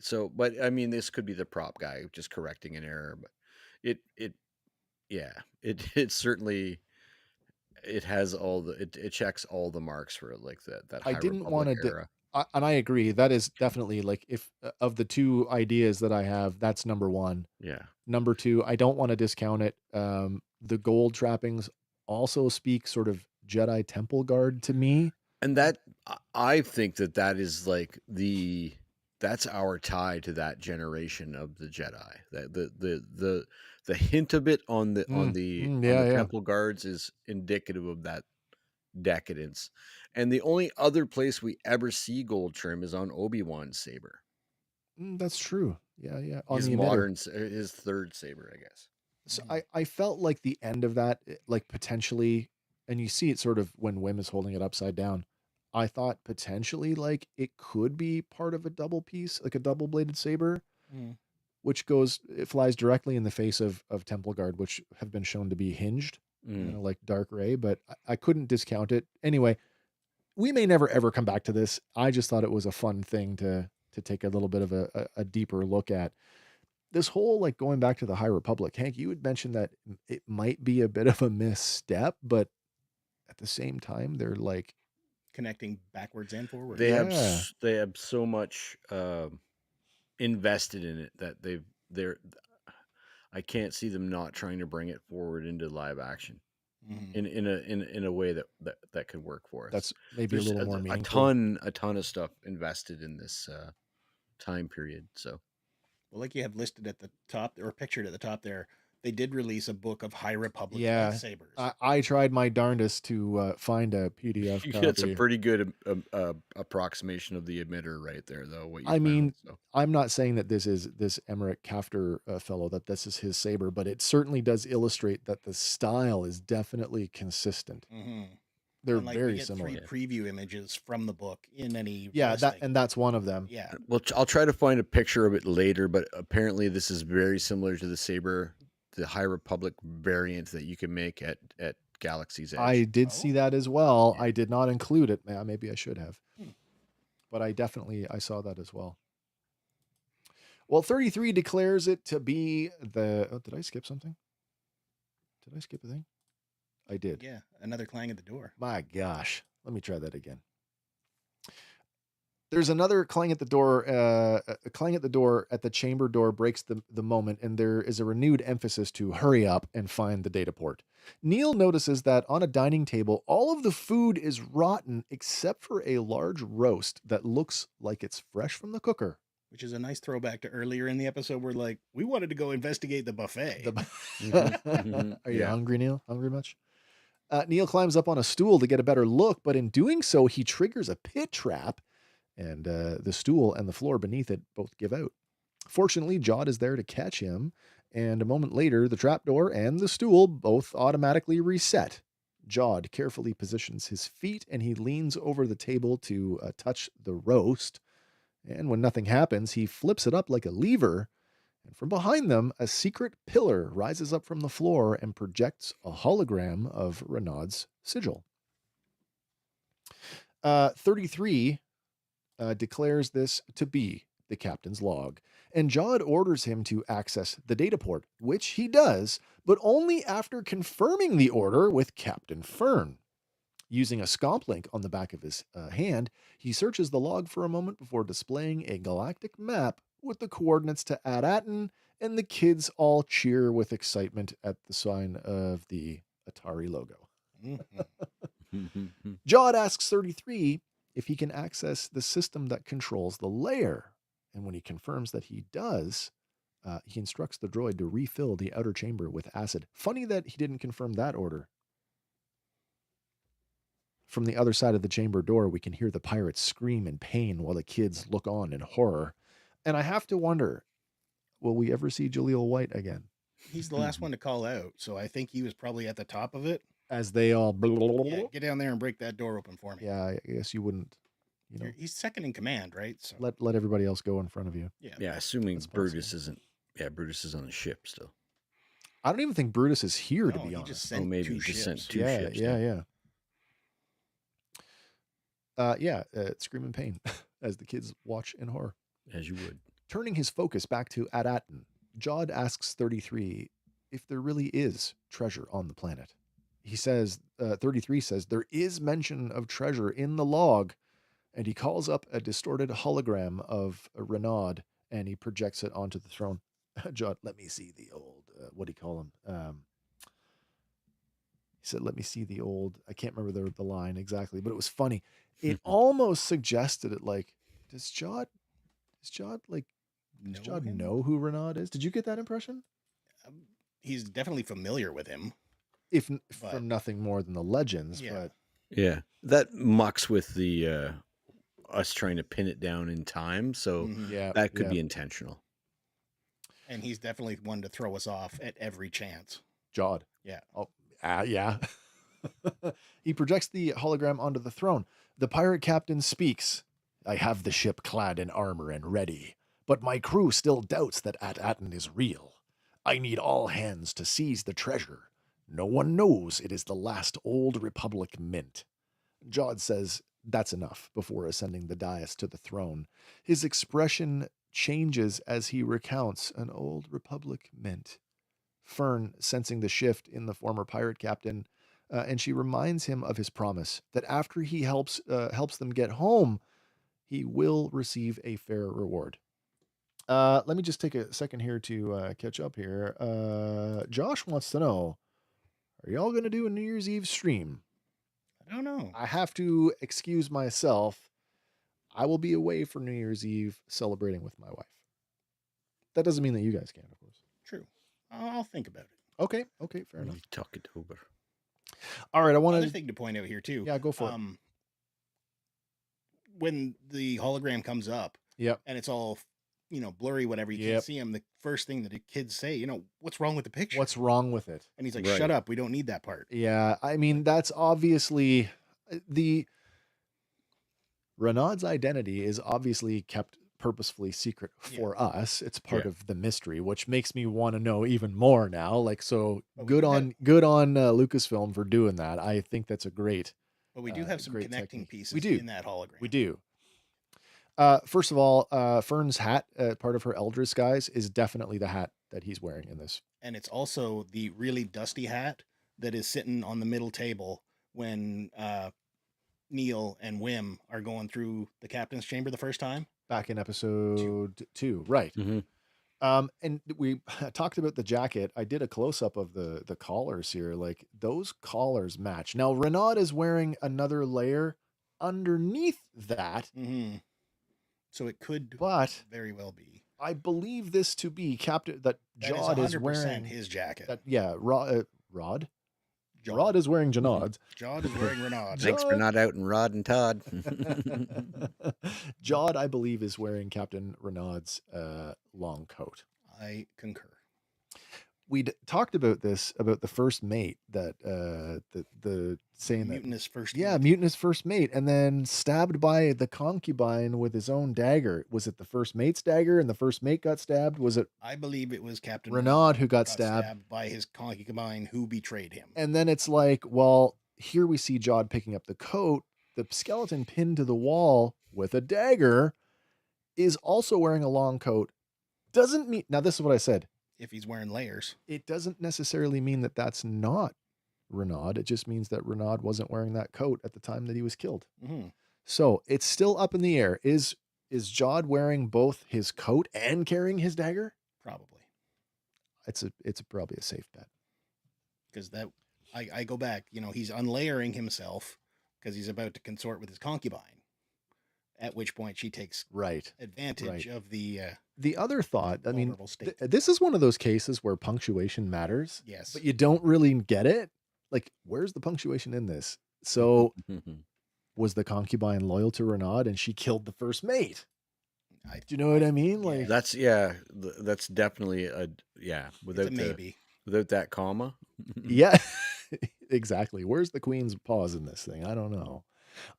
So, but I mean, this could be the prop guy just correcting an error, but it certainly, it has it checks all the marks for like that. I didn't want to, and I agree. That is definitely like, if of the two ideas that I have, that's number one. Yeah. Number two, I don't want to discount it. The gold trappings also speak sort of Jedi Temple Guard to me. And that, I think that is like that's our tie to that generation of the Jedi. That the hint of it on the Temple Guards is indicative of that decadence. And the only other place we ever see gold trim is on Obi-Wan's saber. That's true. Yeah. On his third saber, I guess. So I felt like the end of that, like potentially, and you see it sort of when Wim is holding it upside down. I thought potentially like it could be part of a double piece, like a double bladed saber, which it flies directly in the face of Temple Guard, which have been shown to be hinged, like dark ray, but I couldn't discount it. Anyway, we may never ever come back to this. I just thought it was a fun thing to take a little bit of a deeper look at. This whole like going back to the High Republic, Hank, you had mentioned that it might be a bit of a misstep, but at the same time, they're like connecting backwards and forwards. They have so much invested in it that they're. I can't see them not trying to bring it forward into live action in a way that could work for us. That's maybe a little more meaningful. A ton of stuff invested in this time period. So, well, like you have listed at the top or pictured at the top there, they did release a book of High Republic lightsabers. I tried my darndest to find a PDF copy. That's a pretty good approximation of the emitter right there, though. What you I mean, I'm not saying that this is this Emmerich Kafter fellow, that this is his saber, but it certainly does illustrate that the style is definitely consistent. They're very similar. 3 preview images from the book in any and that's one of them. Yeah. Well, I'll try to find a picture of it later, but apparently this is very similar to the saber, the High Republic variant that you can make at Galaxy's Edge. I did see that as well. I did not include it. Maybe I should have. But I saw that as well. Well, 33 declares it to be the... Oh, did I skip something? Did I skip a thing? I did. Yeah, another clang at the door. My gosh. Let me try that again. There's another clang at the door. A clang at the door at the chamber door breaks the moment, and there is a renewed emphasis to hurry up and find the data port. Neil notices that on a dining table, all of the food is rotten except for a large roast that looks like it's fresh from the cooker. Which is a nice throwback to earlier in the episode where, like, we wanted to go investigate the buffet. Are you hungry, Neil? Hungry much? Neil climbs up on a stool to get a better look, but in doing so, he triggers a pit trap, and the stool and the floor beneath it both give out. Fortunately, Jod is there to catch him, and a moment later, the trapdoor and the stool both automatically reset. Jod carefully positions his feet, and he leans over the table to touch the roast. And when nothing happens, he flips it up like a lever, and from behind them, a secret pillar rises up from the floor and projects a hologram of Renaud's sigil. 33 declares this to be the captain's log, and Jod orders him to access the data port, which he does, but only after confirming the order with Captain Fern. Using a scomp link on the back of his hand, he searches the log for a moment before displaying a galactic map with the coordinates to Ad-Aten, and the kids all cheer with excitement at the sign of the Atari logo. Jod asks 33 if he can access the system that controls the layer, and when he confirms that he does, he instructs the droid to refill the outer chamber with acid. Funny that he didn't confirm that order. From the other side of the chamber door, we can hear the pirates scream in pain while the kids look on in horror. And I have to wonder, will we ever see Jaleel White again? He's the last one to call out, so I think he was probably at the top of it. As they all... Yeah, get down there and break that door open for me. Yeah, I guess you wouldn't... He's second in command, right? So let everybody else go in front of you. Yeah, assuming Brutus isn't... Yeah, Brutus is on the ship still. I don't even think Brutus is here, to be honest. Just sent maybe two just ships. Sent two ships. Scream in pain as the kids watch in horror. As you would. Turning his focus back to Ad-Aten, Jod asks 33 if there really is treasure on the planet. He says, 33 says, there is mention of treasure in the log, and he calls up a distorted hologram of Renaud, and he projects it onto the throne. Jod, let me see the old, what do you call him? He said, let me see the old, I can't remember the line exactly, but it was funny. It almost suggested it like, does Jod know who Renaud is? Did you get that impression? He's definitely familiar with him. If from nothing more than the legends, but yeah, that mucks with the us trying to pin it down in time, so that could be intentional. And he's definitely one to throw us off at every chance. Jod. Yeah. Oh, yeah. He projects the hologram onto the throne. The pirate captain speaks. I have the ship clad in armor and ready, but my crew still doubts that At-Aten is real. I need all hands to seize the treasure. No one knows it is the last Old Republic mint. Jod says that's enough before ascending the dais to the throne. His expression changes as he recounts an Old Republic mint. Fern, sensing the shift in the former pirate captain, and she reminds him of his promise that after he helps them get home, he will receive a fair reward. Let me just take a second here to catch up here. Josh wants to know, are y'all going to do a New Year's Eve stream? I don't know. I have to excuse myself. I will be away for New Year's Eve celebrating with my wife. That doesn't mean that you guys can, of course. True. I'll think about it. Okay, fair enough. Talk it over. All right, I want another thing to point out here too. Yeah, go for it. When the hologram comes up, yep, and it's all blurry, whatever, you can't see him. The first thing that the kids say, what's wrong with the picture? What's wrong with it? And he's like, shut up, we don't need that part. Yeah, I mean that's obviously the Renaud's identity is obviously kept purposefully secret for us. It's part of the mystery, which makes me want to know even more now. Like, so good on Lucasfilm for doing that. I think that's a great. But we do have some connecting pieces in that hologram. We do. First of all, Fern's hat, part of her Eldris guise, is definitely the hat that he's wearing in this. And it's also the really dusty hat that is sitting on the middle table when Neil and Wim are going through the captain's chamber the first time. Back in episode 2, right. Mm-hmm. And we talked about the jacket. I did a close-up of the collars here. Like, those collars match. Now, Renaud is wearing another layer underneath that. Mm-hmm. So it could very well be. I believe this to be that Jod is wearing his jacket. Rod? Rod is wearing Janod's. Jod is wearing Renaud's. Thanks for not outing Rod and Todd. Jod, I believe, is wearing Captain Renaud's long coat. I concur. We'd talked about this, about the first mate, that the saying mutinous that first mutinous first mate, and then stabbed by the concubine with his own dagger. Was it the first mate's dagger and the first mate got stabbed? Was it? I believe it was Captain Renaud who got stabbed by his concubine who betrayed him. And then it's like, well, here we see Jod picking up the coat. The skeleton pinned to the wall with a dagger is also wearing a long coat. Doesn't mean, now this is what I said. If he's wearing layers, it doesn't necessarily mean that that's not Renaud. It just means that Renaud wasn't wearing that coat at the time that he was killed. Mm-hmm. So it's still up in the air. Is Jod wearing both his coat and carrying his dagger? Probably. It's probably a safe bet. Because I go back, he's unlayering himself because he's about to consort with his concubine. At which point she takes advantage of the other thought. I mean, this is one of those cases where punctuation matters. Yes. But you don't really get it. Like, where's the punctuation in this? So was the concubine loyal to Renaud and she killed the first mate? Do you know what I mean? Like, that's definitely without maybe. Without that comma. Yeah, exactly. Where's the queen's pause in this thing? I don't know.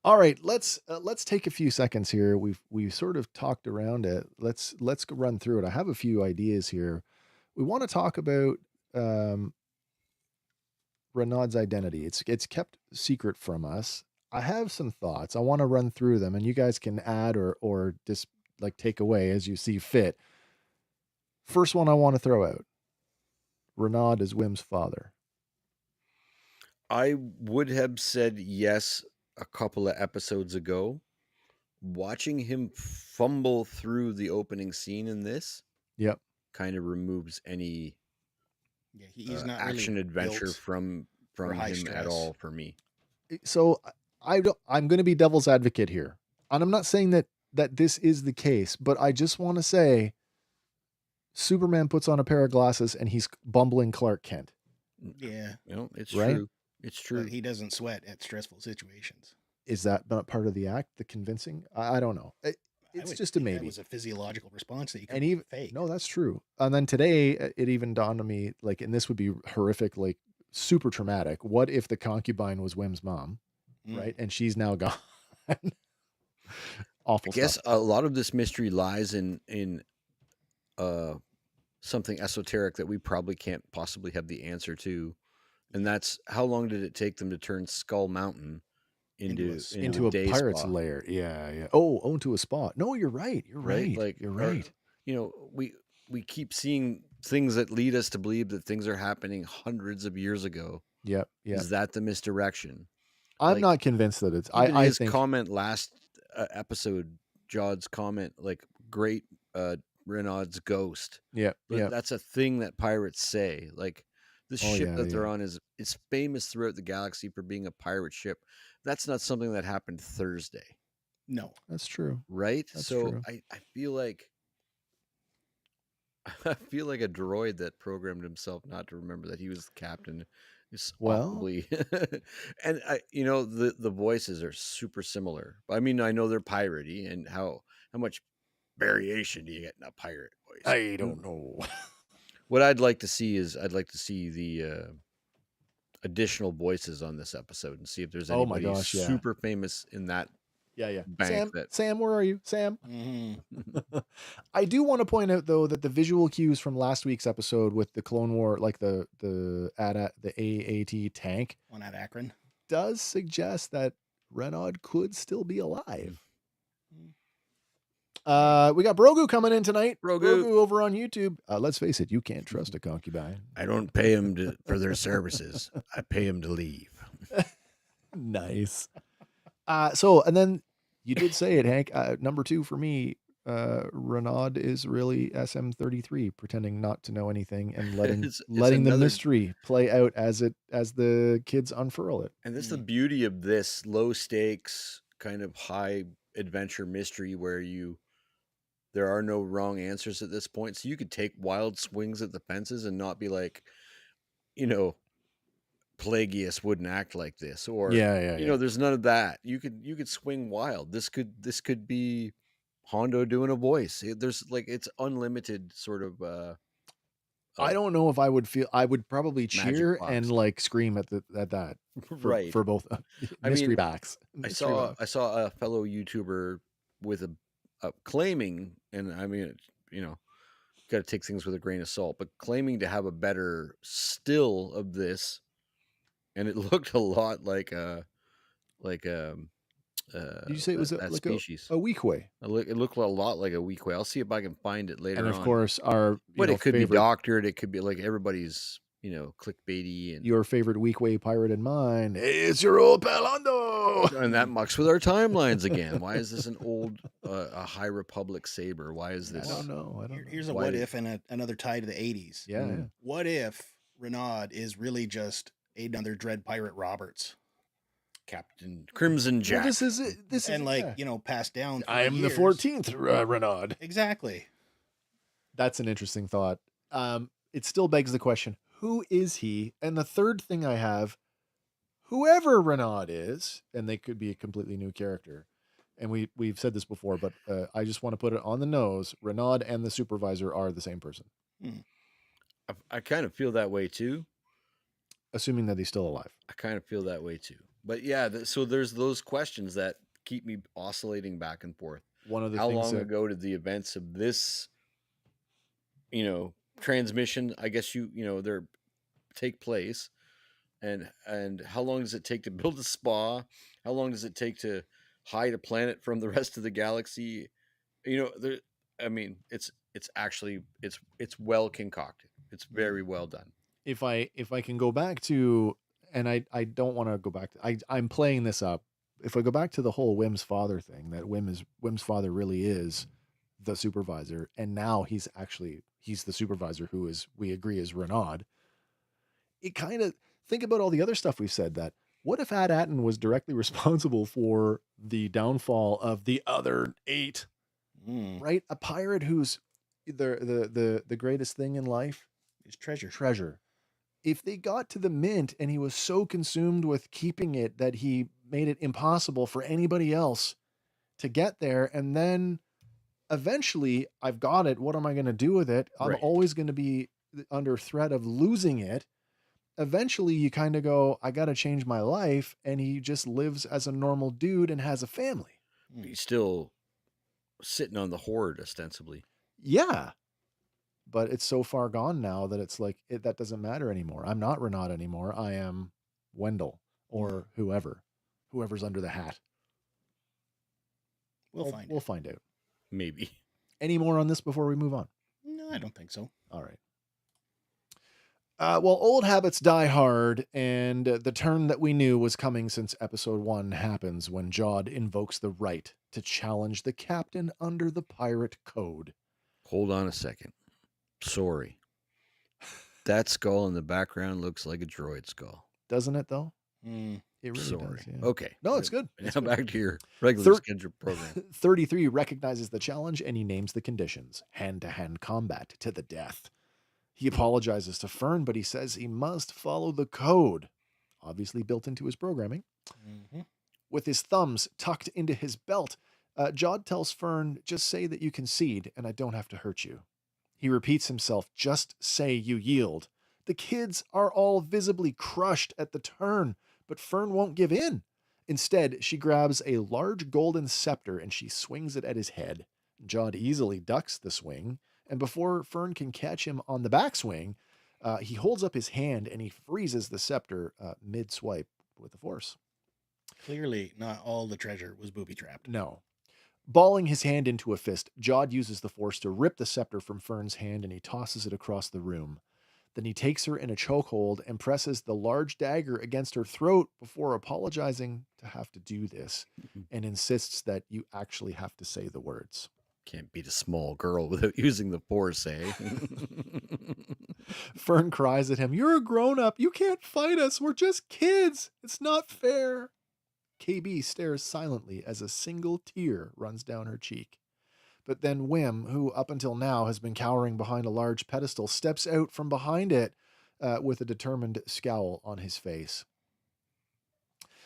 All right, let's take a few seconds here. We've sort of talked around it. Let's run through it. I have a few ideas here. We want to talk about Renaud's identity. It's kept secret from us. I have some thoughts. I want to run through them, and you guys can add or just like take away as you see fit. First one I want to throw out: Renaud is Wim's father. I would have said yes a couple of episodes ago. Watching him fumble through the opening scene in this, kind of removes any he's not action really adventure from him stress at all for me. So I'm going to be devil's advocate here, and I'm not saying that this is the case, but I just want to say Superman puts on a pair of glasses and he's bumbling Clark Kent. Yeah, it's true. It's true. But he doesn't sweat at stressful situations. Is that not part of the act, the convincing? I don't know. It's just a maybe. That was a physiological response that you could fake. No, that's true. And then today, it even dawned on me, like, and this would be horrific, like super traumatic. What if the concubine was Wim's mom, right? And she's now gone. Awful I guess stuff. a lot of this mystery lies in something esoteric that we probably can't possibly have the answer to, and that's how long did it take them to turn Skull Mountain into a day pirate's spa? lair? Yeah. Oh, into a spa. No, you're right. You're right. Like, you're right. We keep seeing things that lead us to believe that things are happening hundreds of years ago. Yep. Is that the misdirection? I'm not convinced that it's. Even I his think comment last episode, Jod's comment, like, great Renaud's ghost. Yeah. That's a thing that pirates say. Like, the ship that they're on is famous throughout the galaxy for being a pirate ship. That's not something that happened Thursday. No, that's true. Right? That's so true. I feel like a droid that programmed himself not to remember that he was the captain is probably and the voices are super similar. I mean, I know they're piratey, and how much variation do you get in a pirate voice? I don't know. What I'd like to see is the additional voices on this episode and see if there's anybody super famous in that. Yeah. Bank Sam, where are you? Sam? Mm-hmm. I do want to point out, though, that the visual cues from last week's episode with the Clone War, like the AAT tank on at Akron, does suggest that Renaud could still be alive. We got Brogu coming in tonight. Brogu over on YouTube. Let's face it, you can't trust a concubine. I don't pay him for their services. I pay him to leave. Nice. And then you did say it, Hank. Number 2 for me, Renaud is really SM33, pretending not to know anything and letting the mystery play out as the kids unfurl it. And this is the beauty of this low stakes kind of high adventure mystery where there are no wrong answers at this point. So you could take wild swings at the fences and not be like, Pelagius wouldn't act like this, or there's none of that. You could swing wild. This could be Hondo doing a voice. There's it's unlimited sort of. I don't know if I would probably cheer and scream at that right for both mystery backs. I saw a fellow YouTuber with a claiming, and I mean, got to take things with a grain of salt, but claiming to have a better still of this. And it looked a lot like did you say it was that species? A Weequay? It looked a lot like a Weequay. I'll see if I can find it later. And of course, it could be doctored. It could be like everybody's, clickbaity. And your favorite Weequay pirate and mine. It's your old pal Hondo. And that mucks with our timelines again. Why is this an old a High Republic saber? Why is this? I don't know. Here's a what if and another tie to the 80s. Yeah. What if Renaud is really just another Dread Pirate Roberts, Captain Crimson Jack? Well, this is passed down. I am the 14th Renaud. Exactly. That's an interesting thought. It still begs the question: who is he? And the third thing I have, whoever Renaud is, and they could be a completely new character. And we've said this before, but I just want to put it on the nose: Renaud and the supervisor are the same person. I kind of feel that way too. Assuming that he's still alive. I kind of feel that way too. But yeah, so there's those questions that keep me oscillating back and forth. One of the how long ago did the events of this, transmission, I guess they take place, and how long does it take to build a spa? How long does it take to hide a planet from the rest of the galaxy? It's actually well concocted. It's very well done. If I can go back to, and I don't want to go back to, I'm playing this up. If I go back to the whole Wim's father thing, that Wim's father really is the supervisor, and now he's the supervisor who we agree is Renaud. It kind of, think about all the other stuff we've said, that what if At-Aten was directly responsible for the downfall of the other 8, right? A pirate who's the greatest thing in life is treasure. If they got to the mint and he was so consumed with keeping it that he made it impossible for anybody else to get there, and then eventually I've got it, what am I going to do with it? I'm always going to be under threat of losing it. eventually you kind of go, I got to change my life. And he just lives as a normal dude and has a family. He's still sitting on the hoard, ostensibly. Yeah. But it's so far gone now that it's like, that doesn't matter anymore. I'm not Renata anymore. I am Wendell or whoever's under the hat. We'll find out. Maybe. Any more on this before we move on? No, I don't think so. All right. Well, old habits die hard, and the turn that we knew was coming since episode 1 happens when Jod invokes the right to challenge the captain under the pirate code. Hold on a second. Sorry. That skull in the background looks like a droid skull. Doesn't it, though? It really Sorry. does. Yeah. Okay. No, it's good. Now back to your regular scheduled program. 33 recognizes the challenge, and he names the conditions. Hand-to-hand combat to the death. He apologizes to Fern, but he says he must follow the code, obviously built into his programming. Mm-hmm. With his thumbs tucked into his belt, Jod tells Fern, just say that you concede and I don't have to hurt you. He repeats himself, just say you yield. The kids are all visibly crushed at the turn, but Fern won't give in. Instead, she grabs a large golden scepter and she swings it at his head. Jod easily ducks the swing, and before Fern can catch him on the backswing, he holds up his hand and he freezes the scepter mid-swipe with the force. Clearly, not all the treasure was booby-trapped. No. Balling his hand into a fist, Jod uses the force to rip the scepter from Fern's hand and he tosses it across the room. Then he takes her in a chokehold and presses the large dagger against her throat before apologizing to have to do this and insists that you actually have to say the words. Can't beat a small girl without using the force, eh? Fern cries at him, you're a grown-up. You can't fight us. We're just kids. It's not fair. KB stares silently as a single tear runs down her cheek. But then Wim, who up until now has been cowering behind a large pedestal, steps out from behind it with a determined scowl on his face.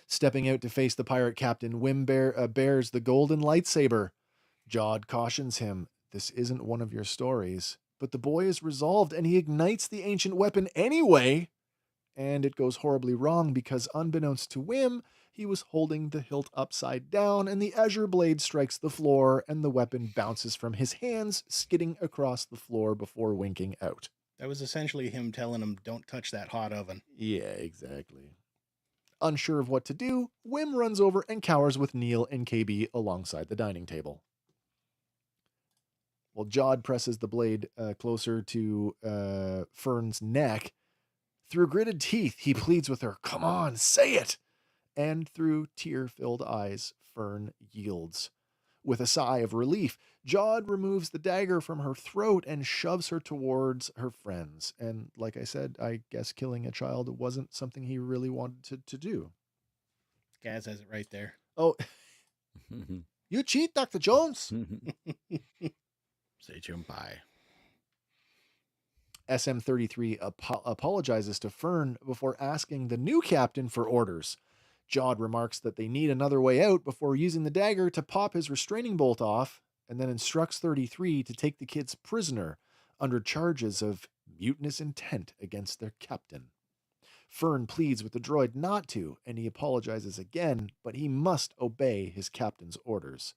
Stepping out to face the pirate captain, Wim bears the golden lightsaber. Jod cautions him, this isn't one of your stories. But the boy is resolved and he ignites the ancient weapon anyway. And it goes horribly wrong because unbeknownst to Wim, he was holding the hilt upside down and the azure blade strikes the floor and the weapon bounces from his hands, skidding across the floor before winking out. That was essentially him telling him, don't touch that hot oven. Yeah, exactly. Unsure of what to do, Wim runs over and cowers with Neil and KB alongside the dining table. While Jod presses the blade closer to Fern's neck, through gritted teeth, he pleads with her, come on, say it! And through tear-filled eyes, Fern yields. With a sigh of relief, Jod removes the dagger from her throat and shoves her towards her friends. And like I said, I guess killing a child wasn't something he really wanted to do. Gaz has it right there. Oh, you cheat, Dr. Jones! Say Jumpai. SM-33 apologizes to Fern before asking the new captain for orders. Jod remarks that they need another way out before using the dagger to pop his restraining bolt off, and then instructs 33 to take the kids prisoner under charges of mutinous intent against their captain. Fern pleads with the droid not to, and he apologizes again, but he must obey his captain's orders.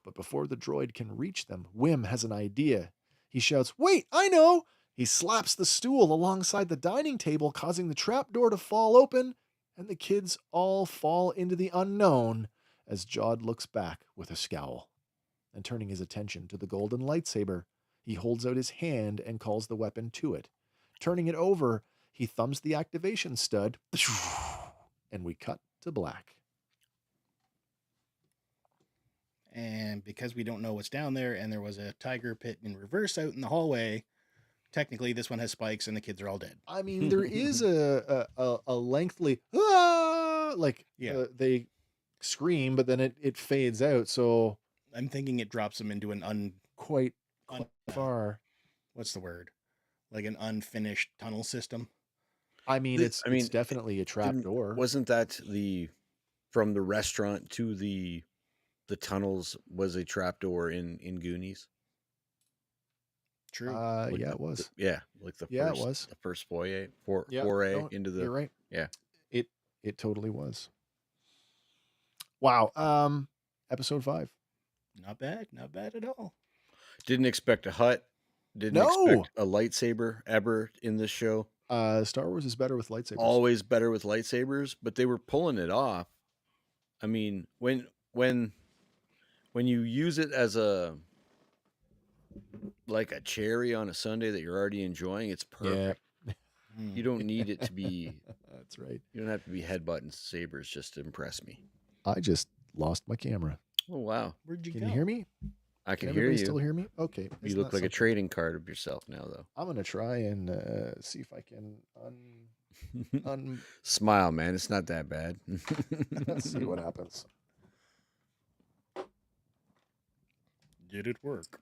But before the droid can reach them, Wim has an idea. He shouts, wait, I know! He slaps the stool alongside the dining table, causing the trapdoor to fall open, and the kids all fall into the unknown as Jod looks back with a scowl. And turning his attention to the golden lightsaber, he holds out his hand and calls the weapon to it. Turning it over, he thumbs the activation stud, and we cut to black. And because we don't know what's down there, and there was a tiger pit in reverse out in the hallway, technically this one has spikes and the kids are all dead. I mean, there is a lengthy, they scream, but then it fades out. So I'm thinking it drops them into an quite far. What's the word? Like an unfinished tunnel system. I mean, it's definitely a trap door. Wasn't that from the restaurant to the tunnels was a trapdoor in Goonies? True. Like Yeah, it was. like Yeah, it was. the first Yeah, foray no, into the you're right. yeah. It totally was. Wow. Episode 5. Not bad. Not bad at all. Didn't expect a hut. Didn't No. expect a lightsaber ever in this show. Star Wars is better with lightsabers. Always better with lightsabers, but they were pulling it off. I mean, when you use it as a like a cherry on a sundae that you're already enjoying, it's Yeah. perfect. You don't need it to be. That's right. You don't have to be headbutting sabers just to impress me. I just lost my camera. Oh wow! Where'd you Can go? you hear me? I can Can hear everybody you. still hear me? Okay. You Isn't look that like a something? trading card of yourself now, though. I'm gonna try and see if I can Smile, man. It's not that bad. let's see what happens. Did it work?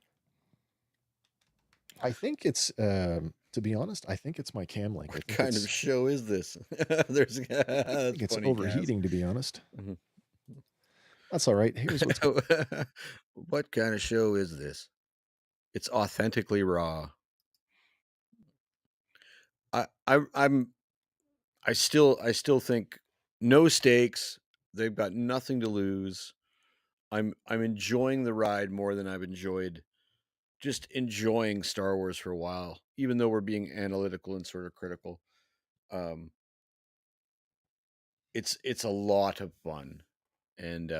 I think it's to be honest, I think it's my cam link. What kind of show is this? There's I think it's funny, overheating, to be honest. Mhm. That's all right. Here's what's What kind of show is this? It's authentically raw. I still think no stakes. They've got nothing to lose. I'm enjoying the ride more than I've enjoyed just enjoying Star Wars for a while, even though we're being analytical and sort of critical. Um, it's a lot of fun, and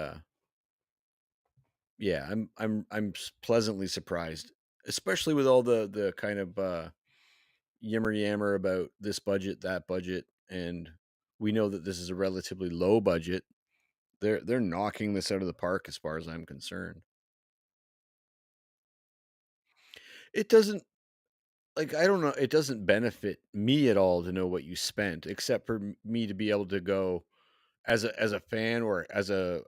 yeah, I'm pleasantly surprised, especially with all the kind of yammer yammer about this budget, that budget, and we know that this is a relatively low budget. They're knocking this out of the park as far as I'm concerned. It doesn't like I don't know. It doesn't benefit me at all to know what you spent, except for me to be able to go as a fan or as a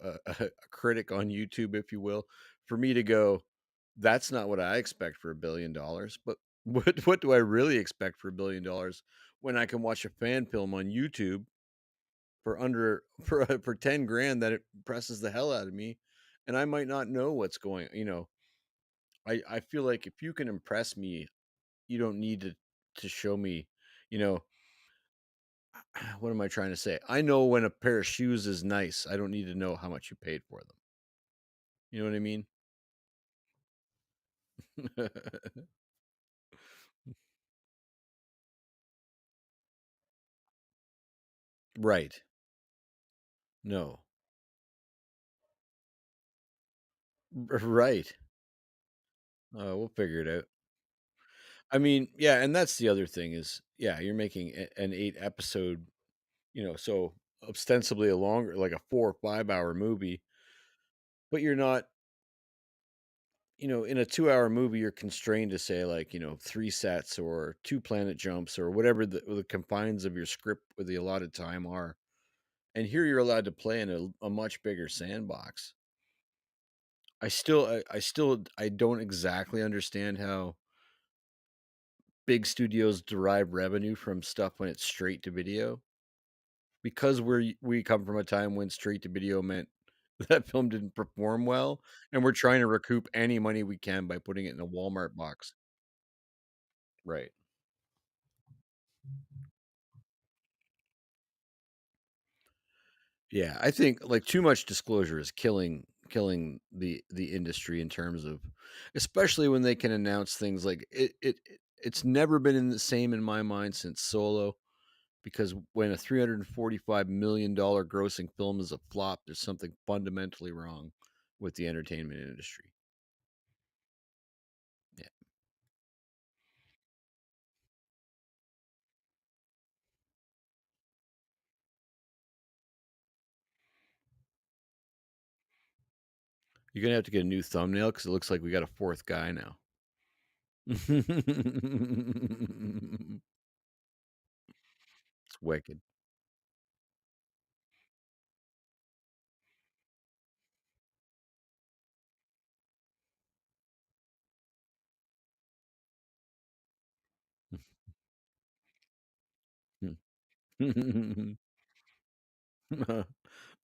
critic on YouTube, if you will, for me to go. That's not what I expect for $1 billion. But what do I really expect for $1 billion when I can watch a fan film on YouTube for under for 10 grand that it presses the hell out of me, and I might not know what's going. I feel like if you can impress me, you don't need to show me. You know, what am I trying to say? I know when a pair of shoes is nice. I don't need to know how much you paid for them. You know what I mean? Right. No. Right. We'll figure it out. I mean, yeah, and that's the other thing is, yeah, you're making an 8 episode, so ostensibly a longer, like a 4 or 5 hour movie, but you're not, in a 2 hour movie, you're constrained to say like, 3 sets or 2 planet jumps or whatever the confines of your script with the allotted time are. And here you're allowed to play in a much bigger sandbox. I don't exactly understand how big studios derive revenue from stuff when it's straight to video, because we come from a time when straight to video meant that film didn't perform well, and we're trying to recoup any money we can by putting it in a Walmart box. Right. Yeah, I think like too much disclosure is killing the industry in terms of, especially when they can announce things like it's never been in the same in my mind since Solo, because when a $345 million grossing film is a flop, there's something fundamentally wrong with the entertainment industry. Yeah. You're gonna have to get a new thumbnail because it looks like we got a fourth guy now. It's wicked.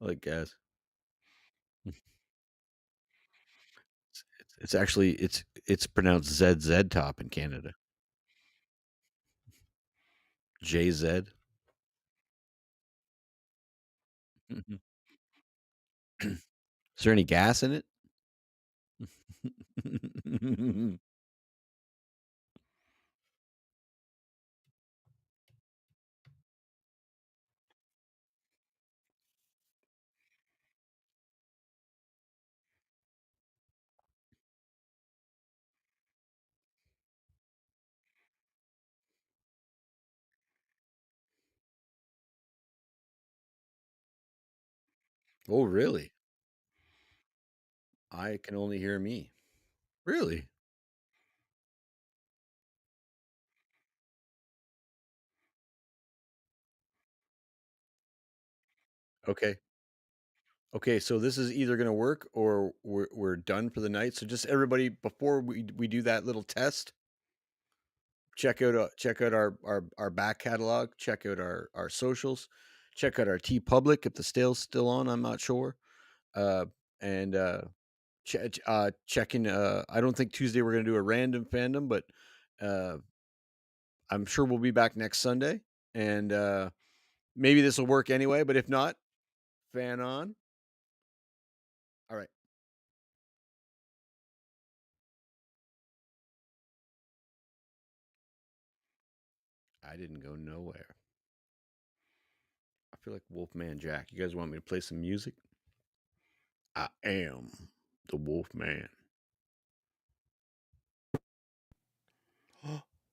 I guess. It's actually it's pronounced ZZ top in Canada. JZ. Is there any gas in it? Oh, really? I can only hear me. Really? Okay. Okay, so this is either gonna work or we're done for the night. So just everybody, before we do that little test, check out our back catalog, check out our socials, check out our T Public if the sale's still on. I'm not sure. Uh, and checking. I don't think Tuesday we're gonna do a random fandom, but uh, I'm sure we'll be back next Sunday, and maybe this will work anyway. But if not, fan on. All right. I didn't go nowhere. I feel like Wolfman Jack. You guys want me to play some music? I am the Wolfman.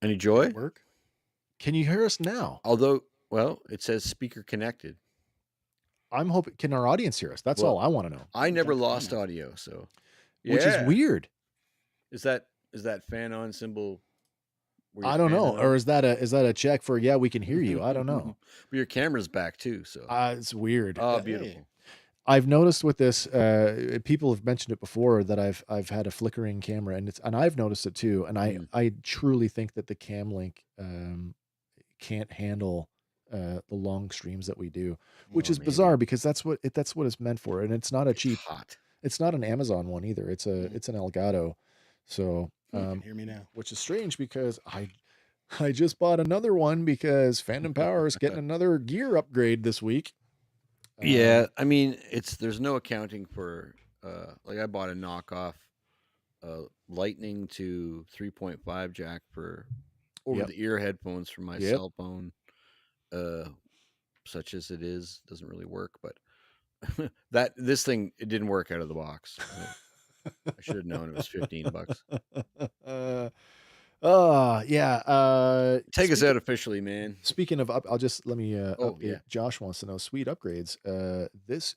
Any Did joy? it work? Can you hear us now? Although, well, it says speaker connected. I'm hoping. Can our audience hear us? That's all I want to know. I never Jump lost on. audio, so Which is weird. Is that fan on symbol? I don't know, or is that a check for we can hear you? I don't know. But your camera's back too, so It's weird. oh, beautiful. Hey. I've noticed with this, people have mentioned it before that I've had a flickering camera, and I've noticed it too. And I truly think that the Cam Link can't handle the long streams that we do, which is bizarre because that's what it's meant for, and it's not a cheap. It's not an Amazon one either. It's an Elgato. So You can hear me now, which is strange because I just bought another one because Fandom Power is getting another gear upgrade this week. Yeah, I mean, there's no accounting for like I bought a knockoff Lightning to 3.5 jack for over the ear headphones for my cell phone. Such as it is, doesn't really work, but this thing, it didn't work out of the box. I should have known it was $15. Yeah. Take us out officially, man. Speaking of I'll just let me update. Yeah. Josh wants to know sweet upgrades. This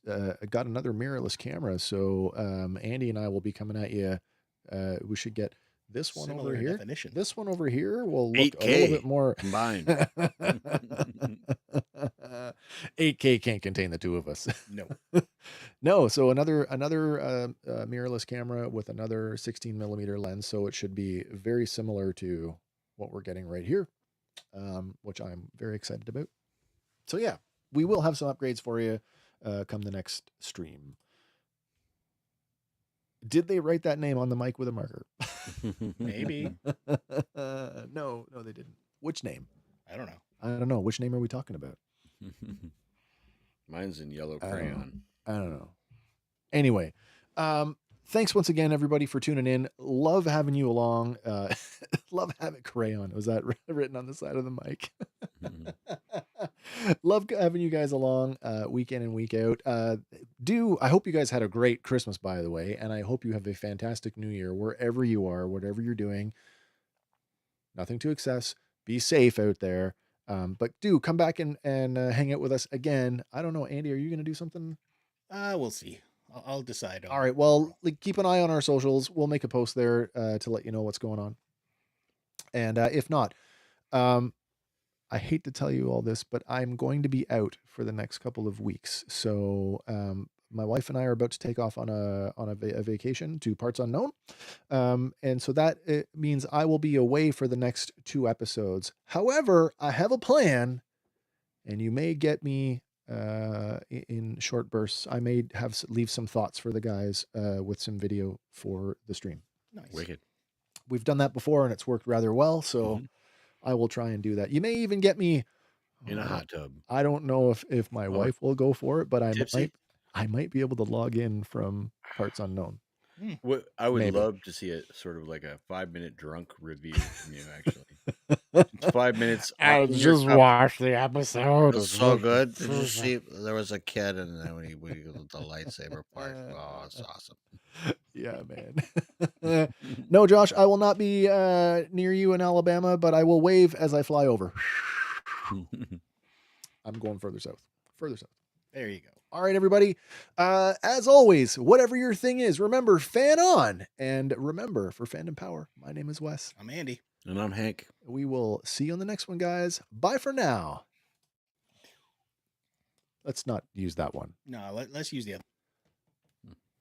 got another mirrorless camera, so Andy and I will be coming at you. We should get this one similar over here. Definition. This one over here will look 8K a little bit more combined. 8K can't contain the two of us. No. No, so another mirrorless camera with another 16 millimeter lens, so it should be very similar to what we're getting right here, which I'm very excited about. So yeah, we will have some upgrades for you come the next stream. Did they write that name on the mic with a marker? Maybe. No, they didn't. Which name? I don't know. I don't know. Which name are we talking about? Mine's in yellow crayon. I don't know. Anyway, thanks once again, everybody, for tuning in. Love having you along. Love having crayon. Was that written on the side of the mic? Love having you guys along week in and week out. I hope you guys had a great Christmas, by the way, and I hope you have a fantastic New Year wherever you are, whatever you're doing. Nothing to excess. Be safe out there. But do come back and hang out with us again. I don't know, Andy, are you going to do something? We'll see. I'll decide. All right. Well, keep an eye on our socials. We'll make a post there to let you know what's going on. And if not, I hate to tell you all this, but I'm going to be out for the next couple of weeks. So my wife and I are about to take off on a vacation to parts unknown. And so that it means I will be away for the next 2 episodes. However, I have a plan, and you may get me in short bursts. I may leave some thoughts for the guys with some video for the stream. Nice. Wicked. We've done that before and it's worked rather well. So I will try and do that. You may even get me in a hot tub. I don't know if my wife will go for it, but I might be able to log in from parts unknown. What I would love to see it sort of like a 5-minute drunk review from you, actually. It's 5 minutes. I just watched the episode. It's so good. Did you see there was a kid and then we the lightsaber part? Oh, it's awesome. Yeah, man. No, Josh, I will not be near you in Alabama, but I will wave as I fly over. I'm going further south. Further south. There you go. All right, everybody. As always, whatever your thing is, remember, fan on. And remember, for Fandom Power, my name is Wes. I'm Andy. And I'm Hank. We will see you on the next one, guys. Bye for now. Let's not use that one. No, let's use the other.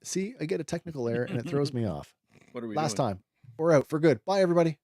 See, I get a technical error and it throws me off. What are we Last doing? time. We're out for good. Bye, everybody.